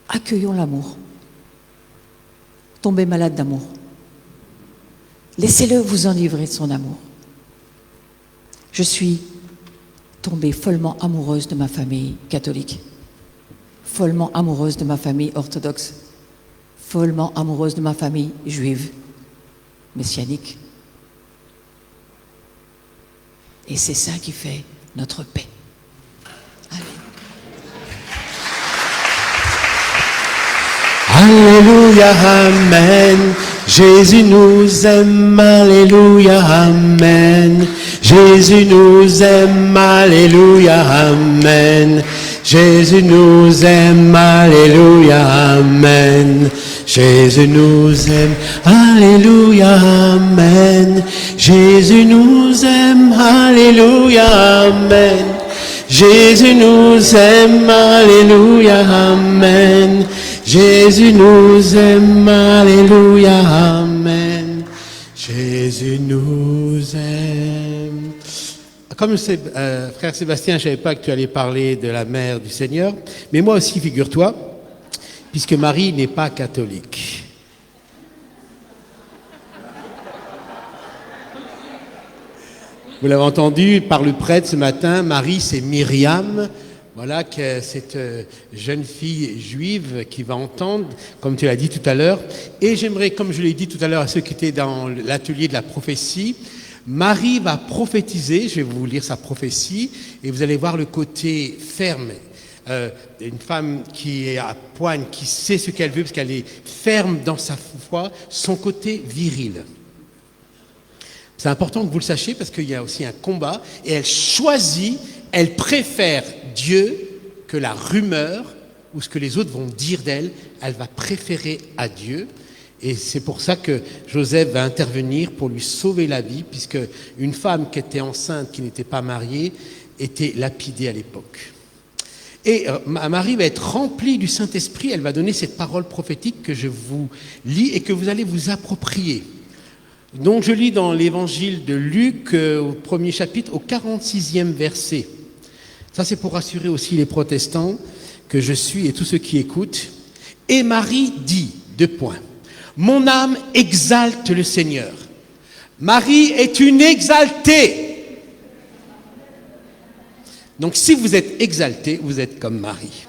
accueillons l'amour. Tombez malade d'amour. Laissez-le vous enivrer de son amour. Je suis tombée follement amoureuse de ma famille catholique, follement amoureuse de ma famille orthodoxe, follement amoureuse de ma famille juive, messianique. Et c'est ça qui fait notre paix. Alléluia, Amen. Jésus nous aime, Alléluia, Amen. Jésus nous aime, Alléluia, Amen. Jésus nous aime, Alléluia, Amen. Jésus nous aime, Alléluia, Amen. Jésus nous aime, Alléluia, Amen. Jésus nous aime, Alléluia, Amen. Jésus nous aime, Alléluia, Amen. Jésus nous aime. Comme frère Sébastien, je ne savais pas que tu allais parler de la mère du Seigneur, mais moi aussi, figure-toi, puisque Marie n'est pas catholique. Vous l'avez entendu par le prêtre ce matin, Marie c'est Myriam, voilà que cette jeune fille juive qui va entendre, comme tu l'as dit tout à l'heure. Et j'aimerais, comme je l'ai dit tout à l'heure à ceux qui étaient dans l'atelier de la prophétie, Marie va prophétiser, je vais vous lire sa prophétie, et vous allez voir le côté ferme. Une femme qui est à poigne, qui sait ce qu'elle veut, parce qu'elle est ferme dans sa foi, son côté viril. C'est important que vous le sachiez parce qu'il y a aussi un combat et elle choisit, elle préfère Dieu que la rumeur ou ce que les autres vont dire d'elle. Elle va préférer à Dieu et c'est pour ça que Joseph va intervenir pour lui sauver la vie puisque une femme qui était enceinte, qui n'était pas mariée, était lapidée à l'époque. Et Marie va être remplie du Saint-Esprit, elle va donner cette parole prophétique que je vous lis et que vous allez vous approprier. Donc je lis dans l'évangile de Luc, au 1er chapitre, au 46e verset. Ça c'est pour rassurer aussi les protestants que je suis et tous ceux qui écoutent. Et Marie dit, : Mon âme exalte le Seigneur. Marie est une exaltée. Donc si vous êtes exalté, vous êtes comme Marie.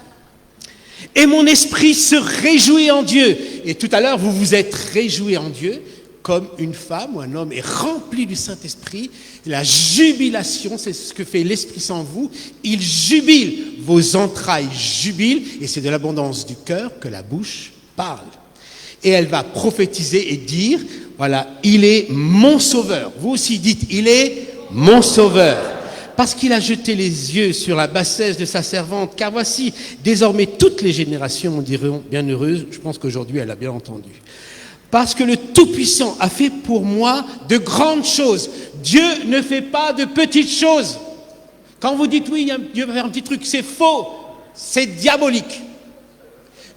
Et mon esprit se réjouit en Dieu. Et tout à l'heure, vous vous êtes réjoui en Dieu. Comme une femme ou un homme est rempli du Saint-Esprit, la jubilation, c'est ce que fait l'Esprit Saint en vous, il jubile, vos entrailles jubilent, et c'est de l'abondance du cœur que la bouche parle. Et elle va prophétiser et dire, voilà, il est mon sauveur. Vous aussi dites, il est mon sauveur. Parce qu'il a jeté les yeux sur la bassesse de sa servante, car voici, désormais toutes les générations diront bienheureuses, je pense qu'aujourd'hui elle a bien entendu. Parce que le Tout-Puissant a fait pour moi de grandes choses. Dieu ne fait pas de petites choses. Quand vous dites oui, Dieu va faire un petit truc, c'est faux, c'est diabolique.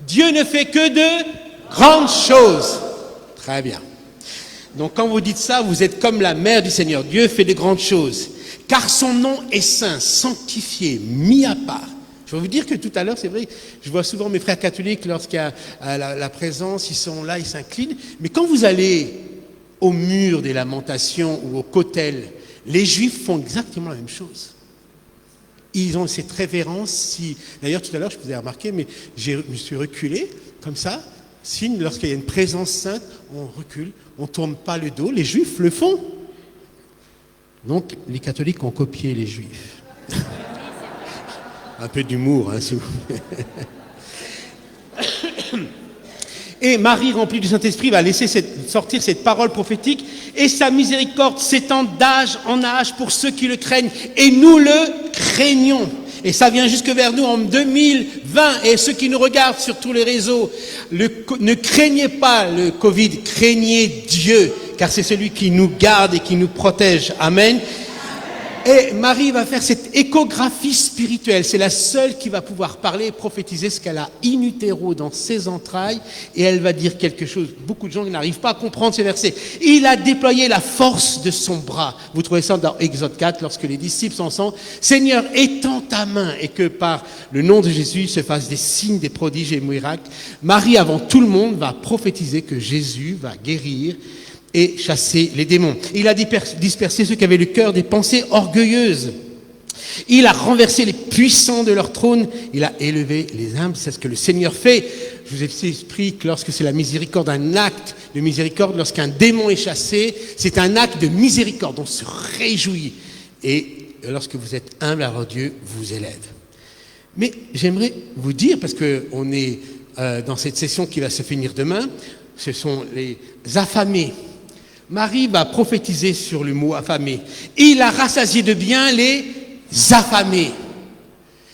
Dieu ne fait que de grandes choses. Très bien. Donc quand vous dites ça, vous êtes comme la mère du Seigneur. Dieu fait de grandes choses. car son nom est saint, sanctifié, mis à part. Je vais vous dire que tout à l'heure, c'est vrai, je vois souvent mes frères catholiques, lorsqu'il y a la présence, ils sont là, ils s'inclinent. Mais quand vous allez au mur des lamentations ou au Kotel, les Juifs font exactement la même chose. Ils ont cette révérence. D'ailleurs, tout à l'heure, je vous ai remarqué, mais je me suis reculé, comme ça, signe, lorsqu'il y a une présence sainte, on recule, on ne tourne pas le dos. Les Juifs le font. Donc, les catholiques ont copié les Juifs. Un peu d'humour, hein, s'il vous plaît. Et Marie, remplie du Saint-Esprit, va laisser sortir cette parole prophétique. Et sa miséricorde s'étend d'âge en âge pour ceux qui le craignent. Et nous le craignons. Et ça vient jusque vers nous en 2020. Et ceux qui nous regardent sur tous les réseaux, ne craignez pas le Covid, craignez Dieu. Car c'est celui qui nous garde et qui nous protège. Amen. Et Marie va faire cette échographie spirituelle. C'est la seule qui va pouvoir parler et prophétiser ce qu'elle a in utero dans ses entrailles. Et elle va dire quelque chose. Beaucoup de gens n'arrivent pas à comprendre ces versets. Il a déployé la force de son bras. Vous trouvez ça dans Exode 4, lorsque les disciples sont ensemble. Seigneur, étends ta main et que par le nom de Jésus se fassent des signes, des prodiges et des miracles. Marie, avant tout le monde, va prophétiser que Jésus va guérir et chasser les démons. Il a dispersé ceux qui avaient le cœur des pensées orgueilleuses. Il a renversé les puissants de leur trône. Il a élevé les humbles. C'est ce que le Seigneur fait. Je vous ai expliqué que lorsque c'est la miséricorde, un acte de miséricorde, lorsqu'un démon est chassé, c'est un acte de miséricorde. On se réjouit. Et lorsque vous êtes humble, alors Dieu vous élève. Mais j'aimerais vous dire, parce qu'on est dans cette session qui va se finir demain, ce sont les affamés. Marie va prophétiser sur le mot affamé. Il a rassasié de bien les affamés.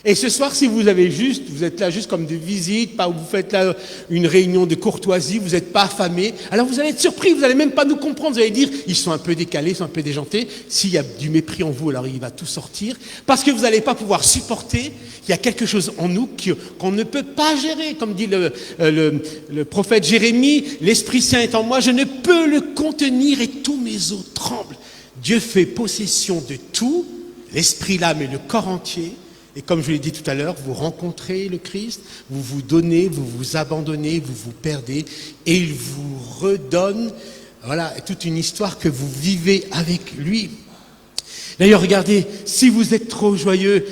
Et ce soir, si vous êtes là juste comme de visite, pas où vous faites là une réunion de courtoisie, vous n'êtes pas affamé, alors vous allez être surpris, vous n'allez même pas nous comprendre, vous allez dire, ils sont un peu décalés, ils sont un peu déjantés. S'il y a du mépris en vous, alors il va tout sortir. Parce que vous n'allez pas pouvoir supporter, il y a quelque chose en nous qu'on ne peut pas gérer. Comme dit le prophète Jérémie, l'Esprit Saint est en moi, je ne peux le contenir et tous mes os tremblent. Dieu fait possession de tout, l'esprit, l'âme et le corps entier. Et comme je l'ai dit tout à l'heure, vous rencontrez le Christ, vous vous donnez, vous vous abandonnez, vous vous perdez, et il vous redonne, voilà, toute une histoire que vous vivez avec lui. D'ailleurs, regardez, si vous êtes trop joyeux,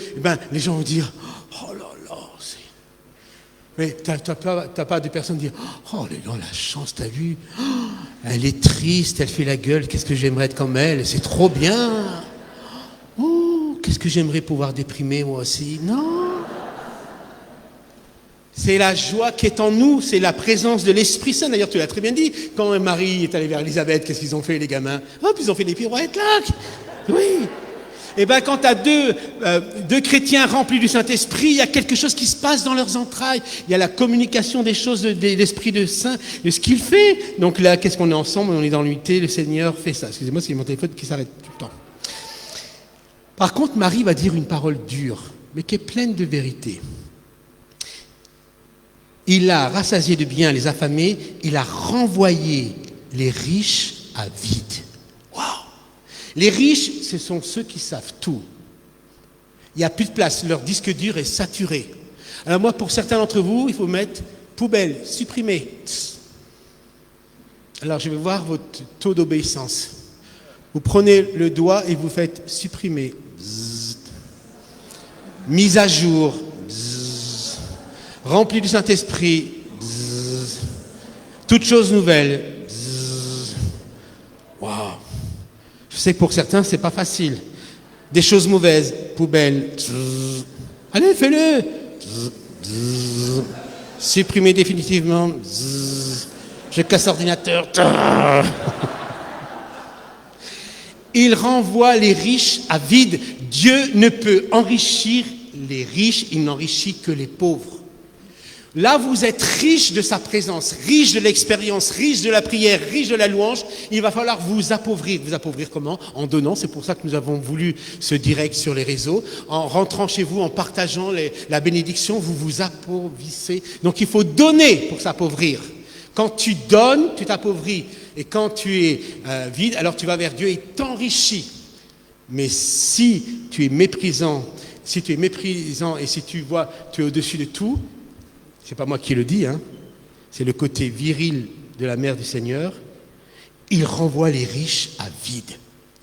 les gens vont dire, oh là là, c'est... Mais t'as pas de personnes dire, oh les gens, la chance, t'as vu, oh, elle est triste, elle fait la gueule, qu'est-ce que j'aimerais être comme elle, c'est trop bien. Oh, qu'est-ce que j'aimerais pouvoir déprimer moi aussi. Non. C'est la joie qui est en nous, c'est la présence de l'Esprit Saint. D'ailleurs, tu l'as très bien dit. Quand Marie est allée vers Élisabeth, qu'est-ce qu'ils ont fait les gamins? Hop, ils ont fait des pirouettes là. Oui. Et quand tu as deux chrétiens remplis du Saint-Esprit, il y a quelque chose qui se passe dans leurs entrailles. Il y a la communication des choses de l'Esprit de Saint, de ce qu'il fait. Donc là, qu'est-ce qu'on est ensemble? On est dans l'unité, le Seigneur fait ça. Excusez-moi, c'est mon téléphone qui s'arrête tout le temps. Par contre, Marie va dire une parole dure, mais qui est pleine de vérité. Il a rassasié de bien les affamés, il a renvoyé les riches à vide. Waouh! Les riches, ce sont ceux qui savent tout. Il n'y a plus de place, leur disque dur est saturé. Alors moi, pour certains d'entre vous, il faut mettre poubelle, supprimer. Alors je vais voir votre taux d'obéissance. Vous prenez le doigt et vous faites supprimer. Bzzz. Mise à jour. Bzzz. Rempli du Saint-Esprit. Bzzz. Toutes choses nouvelles. Waouh. Je sais que pour certains, c'est pas facile. Des choses mauvaises. Poubelle. Bzzz. Allez, fais-le. Bzzz. Bzzz. Supprimer définitivement. Bzzz. Je casse l'ordinateur. Il renvoie les riches à vide. Dieu ne peut enrichir les riches, il n'enrichit que les pauvres. Là, vous êtes riche de sa présence, riche de l'expérience, riche de la prière, riche de la louange. Il va falloir vous appauvrir. Vous appauvrir comment? En donnant. C'est pour ça que nous avons voulu ce direct sur les réseaux. En rentrant chez vous, en partageant la bénédiction, vous vous appauvrissez. Donc il faut donner pour s'appauvrir. Quand tu donnes, tu t'appauvris. Et quand tu es vide, alors tu vas vers Dieu et t'enrichis. Mais si tu es méprisant et si tu vois, tu es au-dessus de tout, c'est pas moi qui le dis, hein, c'est le côté viril de la mère du Seigneur, il renvoie les riches à vide.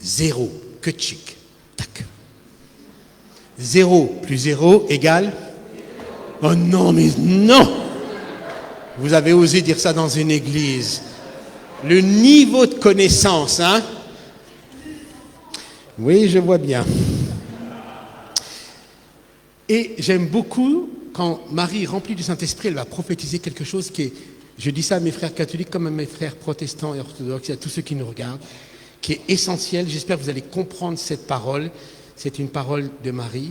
0, que chic. Tac. 0 plus 0 égale. Oh non, mais non! Vous avez osé dire ça dans une église. Le niveau de connaissance, hein? Oui, je vois bien. Et j'aime beaucoup quand Marie, remplie du Saint-Esprit, elle va prophétiser quelque chose qui est, je dis ça à mes frères catholiques comme à mes frères protestants et orthodoxes, et à tous ceux qui nous regardent, qui est essentiel. J'espère que vous allez comprendre cette parole. C'est une parole de Marie.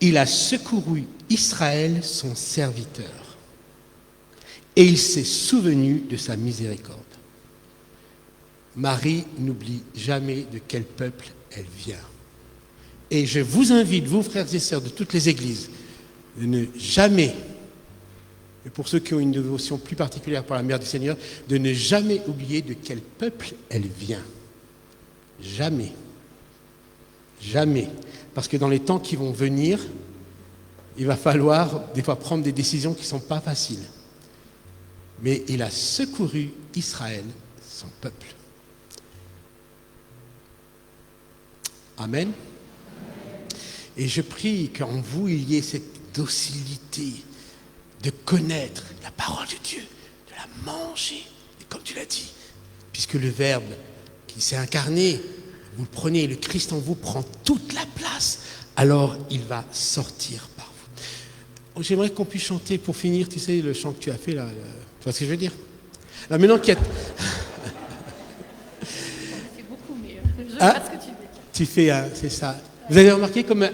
Il a secouru Israël, son serviteur, et il s'est souvenu de sa miséricorde. Marie n'oublie jamais de quel peuple elle vient. Et je vous invite, vous frères et sœurs de toutes les églises, de ne jamais, et pour ceux qui ont une dévotion plus particulière pour la mère du Seigneur, de ne jamais oublier de quel peuple elle vient. Jamais. Jamais. Parce que dans les temps qui vont venir, il va falloir des fois prendre des décisions qui ne sont pas faciles. Mais il a secouru Israël, son peuple. Amen. Et je prie qu'en vous, il y ait cette docilité de connaître la parole de Dieu, de la manger. Et comme tu l'as dit, puisque le Verbe qui s'est incarné, vous le prenez, le Christ en vous prend toute la place, alors il va sortir par vous. J'aimerais qu'on puisse chanter pour finir, tu sais, le chant que tu as fait là. Tu vois ce que je veux dire? Là, maintenant qu'il y a... C'est beaucoup, mais je vois ce que tu veux. Tu fais, c'est ça. Vous avez remarqué comme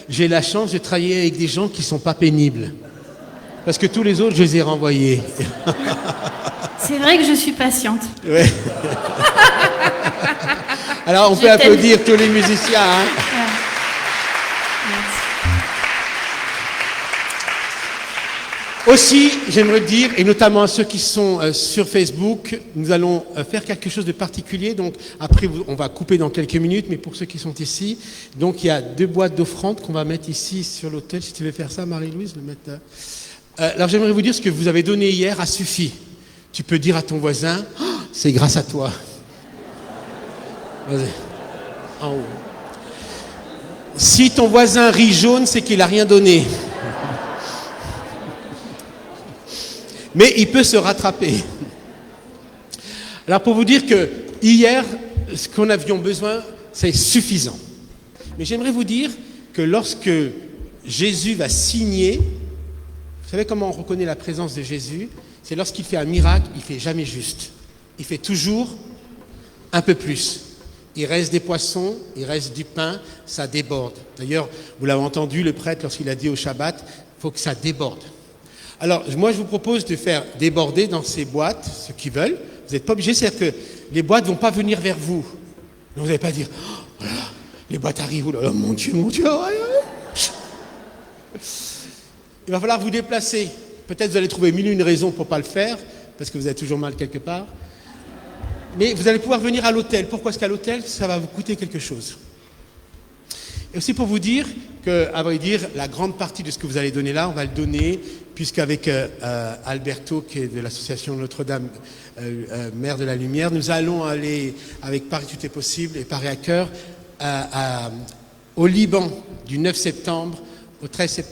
j'ai la chance de travailler avec des gens qui ne sont pas pénibles. Parce que tous les autres, je les ai renvoyés. C'est vrai que je suis patiente. Ouais. Alors, on peut applaudir tous les musiciens. Hein. Merci. Aussi, j'aimerais dire, et notamment à ceux qui sont sur Facebook, nous allons faire quelque chose de particulier. Donc, après, on va couper dans quelques minutes, mais pour ceux qui sont ici, donc il y a 2 boîtes d'offrandes qu'on va mettre ici sur l'autel. Si tu veux faire ça, Marie-Louise, le mettre. Alors, j'aimerais vous dire ce que vous avez donné hier a suffi. Tu peux dire à ton voisin, oh, c'est grâce à toi. Vas-y. En haut. Si ton voisin rit jaune, c'est qu'il n'a rien donné. Mais il peut se rattraper. Alors pour vous dire que hier, ce qu'on avions besoin, c'est suffisant. Mais j'aimerais vous dire que lorsque Jésus va signer, vous savez comment on reconnaît la présence de Jésus? C'est lorsqu'il fait un miracle, il ne fait jamais juste. Il fait toujours un peu plus. Il reste des poissons, il reste du pain, ça déborde. D'ailleurs, vous l'avez entendu, le prêtre, lorsqu'il a dit au Shabbat, il faut que ça déborde. Alors, moi, je vous propose de faire déborder dans ces boîtes, ceux qui veulent. Vous n'êtes pas obligés, c'est-à-dire que les boîtes ne vont pas venir vers vous. Donc, vous n'allez pas dire, oh là, les boîtes arrivent, oh là, mon Dieu, oh, il va falloir vous déplacer. Peut-être vous allez trouver 1001 raisons pour ne pas le faire, parce que vous avez toujours mal quelque part. Mais vous allez pouvoir venir à l'hôtel. Pourquoi est-ce qu'à l'hôtel, ça va vous coûter quelque chose? Et aussi pour vous dire que, à vrai dire, la grande partie de ce que vous allez donner là, on va le donner, puisqu'avec Alberto, qui est de l'association Notre-Dame, Mère de la Lumière, nous allons aller, avec Paris Tout est Possible et Paris à Cœur, au Liban du 9 septembre au 13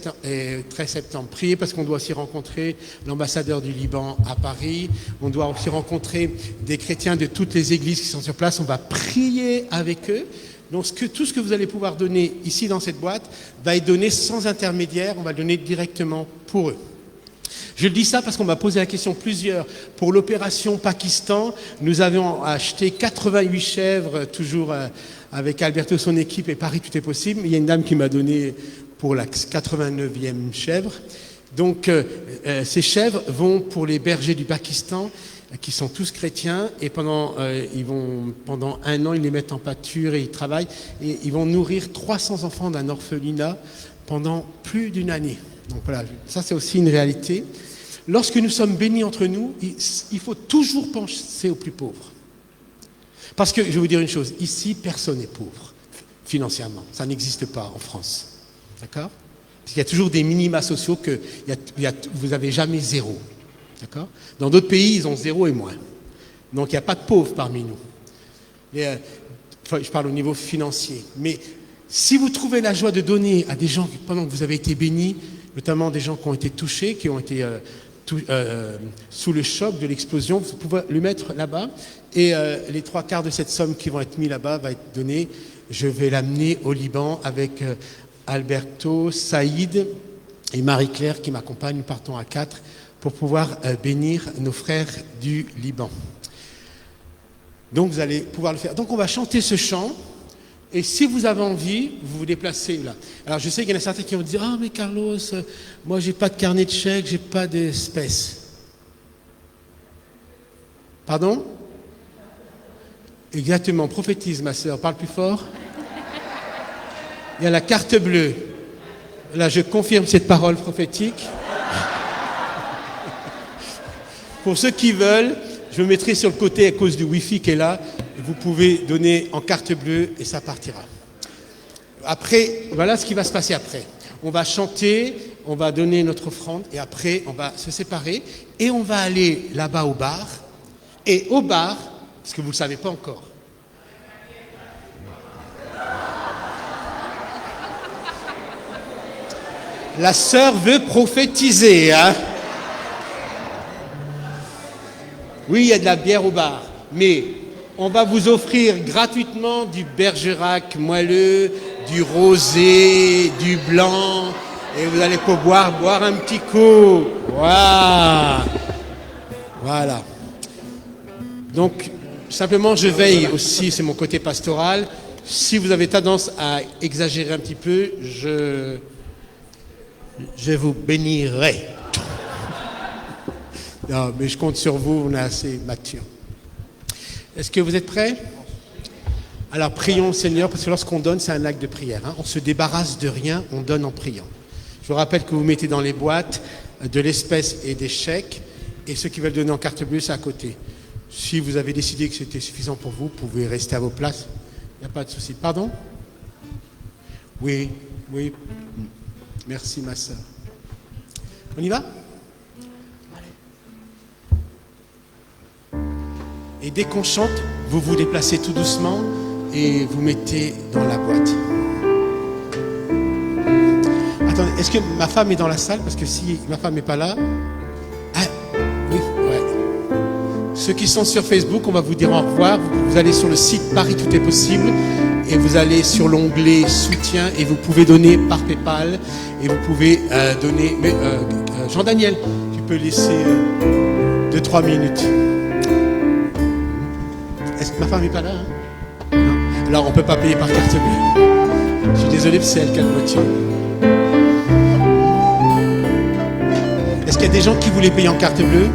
septembre. Priez parce qu'on doit aussi rencontrer l'ambassadeur du Liban à Paris. On doit aussi rencontrer des chrétiens de toutes les églises qui sont sur place. On va prier avec eux. Donc tout ce que vous allez pouvoir donner ici dans cette boîte va être donné sans intermédiaire. On va le donner directement pour eux. Je le dis ça parce qu'on m'a posé la question plusieurs. Pour l'opération Pakistan, nous avions acheté 88 chèvres, toujours avec Alberto et son équipe et Paris Tout est Possible. Il y a une dame qui m'a donné pour la 89e chèvre. Donc ces chèvres vont pour les bergers du Pakistan qui sont tous chrétiens et pendant 1 an ils les mettent en pâture et ils travaillent et ils vont nourrir 300 enfants d'un orphelinat pendant plus d'une année. Donc voilà, ça c'est aussi une réalité. Lorsque nous sommes bénis entre nous, il faut toujours penser aux plus pauvres. Parce que je vais vous dire une chose, ici personne n'est pauvre. financièrement. Ça n'existe pas en France. D'accord? Parce qu'il y a toujours des minima sociaux que vous n'avez jamais zéro. D'accord? Dans d'autres pays, ils ont 0 et moins. Donc il n'y a pas de pauvres parmi nous. Et, je parle au niveau financier. Mais si vous trouvez la joie de donner à des gens pendant que vous avez été bénis, notamment des gens qui ont été touchés, qui ont été sous le choc de l'explosion, vous pouvez le mettre là-bas. Et les 3/4 de cette somme qui vont être mis là-bas va être donnée. Je vais l'amener au Liban avec Alberto, Saïd et Marie-Claire qui m'accompagnent. Nous partons à 4 pour pouvoir bénir nos frères du Liban. Donc vous allez pouvoir le faire. Donc on va chanter ce chant. Et si vous avez envie, vous vous déplacez là. Alors je sais qu'il y en a certains qui vont dire « Ah mais Carlos, moi j'ai pas de carnet de chèques, j'ai pas d'espèces. » Pardon? Exactement, prophétise ma sœur, parle plus fort. Il y a la carte bleue. Là je confirme cette parole prophétique. Pour ceux qui veulent, je me mettrai sur le côté à cause du Wi-Fi qui est là. Vous pouvez donner en carte bleue et ça partira. Après, voilà ce qui va se passer après. On va chanter, on va donner notre offrande et après on va se séparer et on va aller là-bas au bar. Et au bar, parce que vous ne le savez pas encore, la sœur veut prophétiser, hein? Oui, il y a de la bière au bar, mais on va vous offrir gratuitement du Bergerac moelleux, du rosé, du blanc, et vous allez pouvoir boire un petit coup. Voilà. Donc, simplement, je veille aussi, c'est mon côté pastoral. Si vous avez tendance à exagérer un petit peu, je vous bénirai. Non, mais je compte sur vous, on est assez mature. Est-ce que vous êtes prêts? Alors prions le Seigneur, parce que lorsqu'on donne, c'est un acte de prière. Hein. On se débarrasse de rien, on donne en priant. Je vous rappelle que vous mettez dans les boîtes de l'espèce et des chèques, et ceux qui veulent donner en carte bleue, c'est à côté. Si vous avez décidé que c'était suffisant pour vous, vous pouvez rester à vos places. Il n'y a pas de souci. Pardon? Oui. Merci ma soeur. On y va? Et dès qu'on chante, vous vous déplacez tout doucement et vous mettez dans la boîte. Attendez, est-ce que ma femme est dans la salle? Parce que si ma femme n'est pas là... Ah, oui, ouais. Ceux qui sont sur Facebook, on va vous dire au revoir. Vous allez sur le site Paris Tout est possible et vous allez sur l'onglet soutien et vous pouvez donner par PayPal et vous pouvez donner... Mais Jean-Daniel, tu peux laisser 2-3 minutes. Est-ce que ma femme n'est pas là? Hein? Non. Alors on ne peut pas payer par carte bleue. Je suis désolé, c'est elle qui a le voiture. Est-ce qu'il y a des gens qui voulaient payer en carte bleue?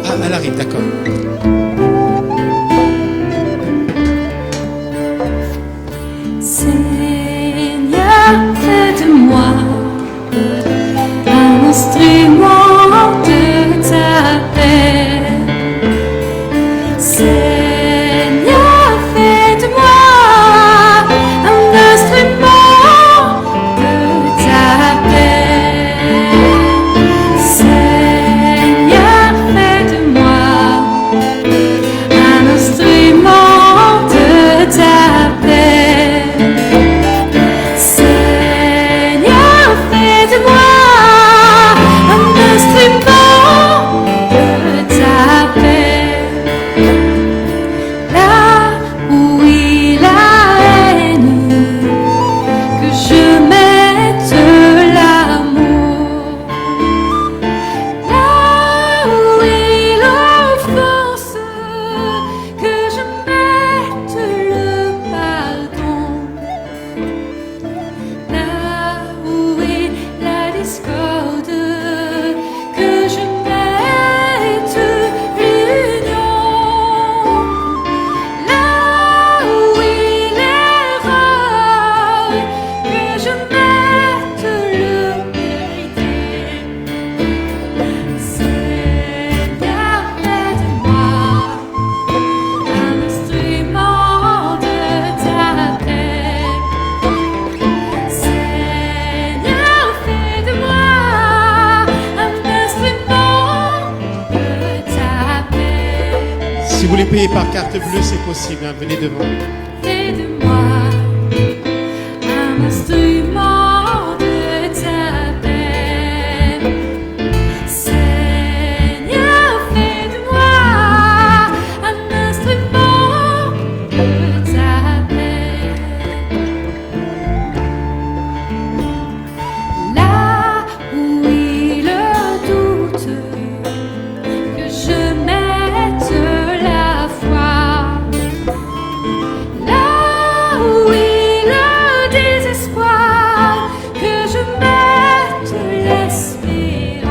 Ah, elle arrive, d'accord. Seigneur, fais de moi un instrument de ta paix. Seigneur, fais de moi un instrument de ta paix. Seigneur, fais de moi un instrument de ta paix. Seigneur, fais de moi un instrument de ta paix. Là où il a haine, que je mette l'amour. Là où il offense, que je mette le pardon. Là où est la discorde, que je mette l'union. Là où il est l'erreur, que je mette le vérité. Seigneur, fais de moi vous voulez payer par carte bleue, c'est possible, hein, venez devant. Fais de moi un instrument de ta paix. Seigneur, fais de moi un instrument de ta paix. Là où il doute, que je mette la foi. Là où il le désespoir, que je mette l'espérance.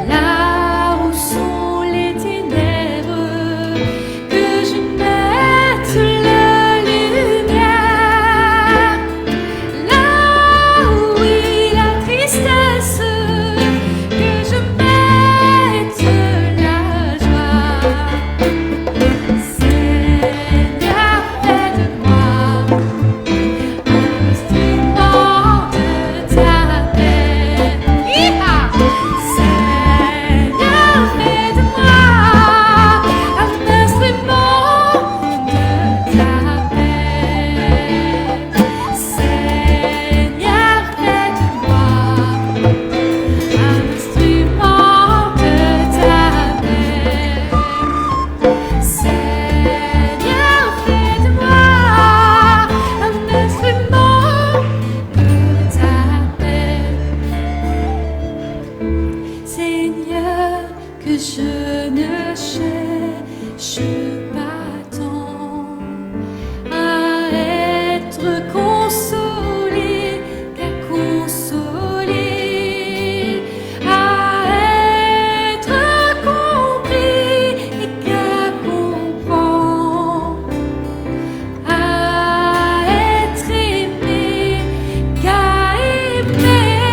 Là où sont les ténèbres, que je mette la lumière. Là où il la tristesse, que je mette la joie. Seigneur, fais de moi un instrument de ta paix. Hi-ha! Seigneur, fais de moi un instrument de ta paix. Seigneur, fais de moi un instrument de ta paix. Seigneur, fais de moi un instrument de ta paix. Seigneur, que je ne cherche pas tant à être consolé qu'à consoler, à être compris et qu'à comprendre, à être aimé qu'à aimer.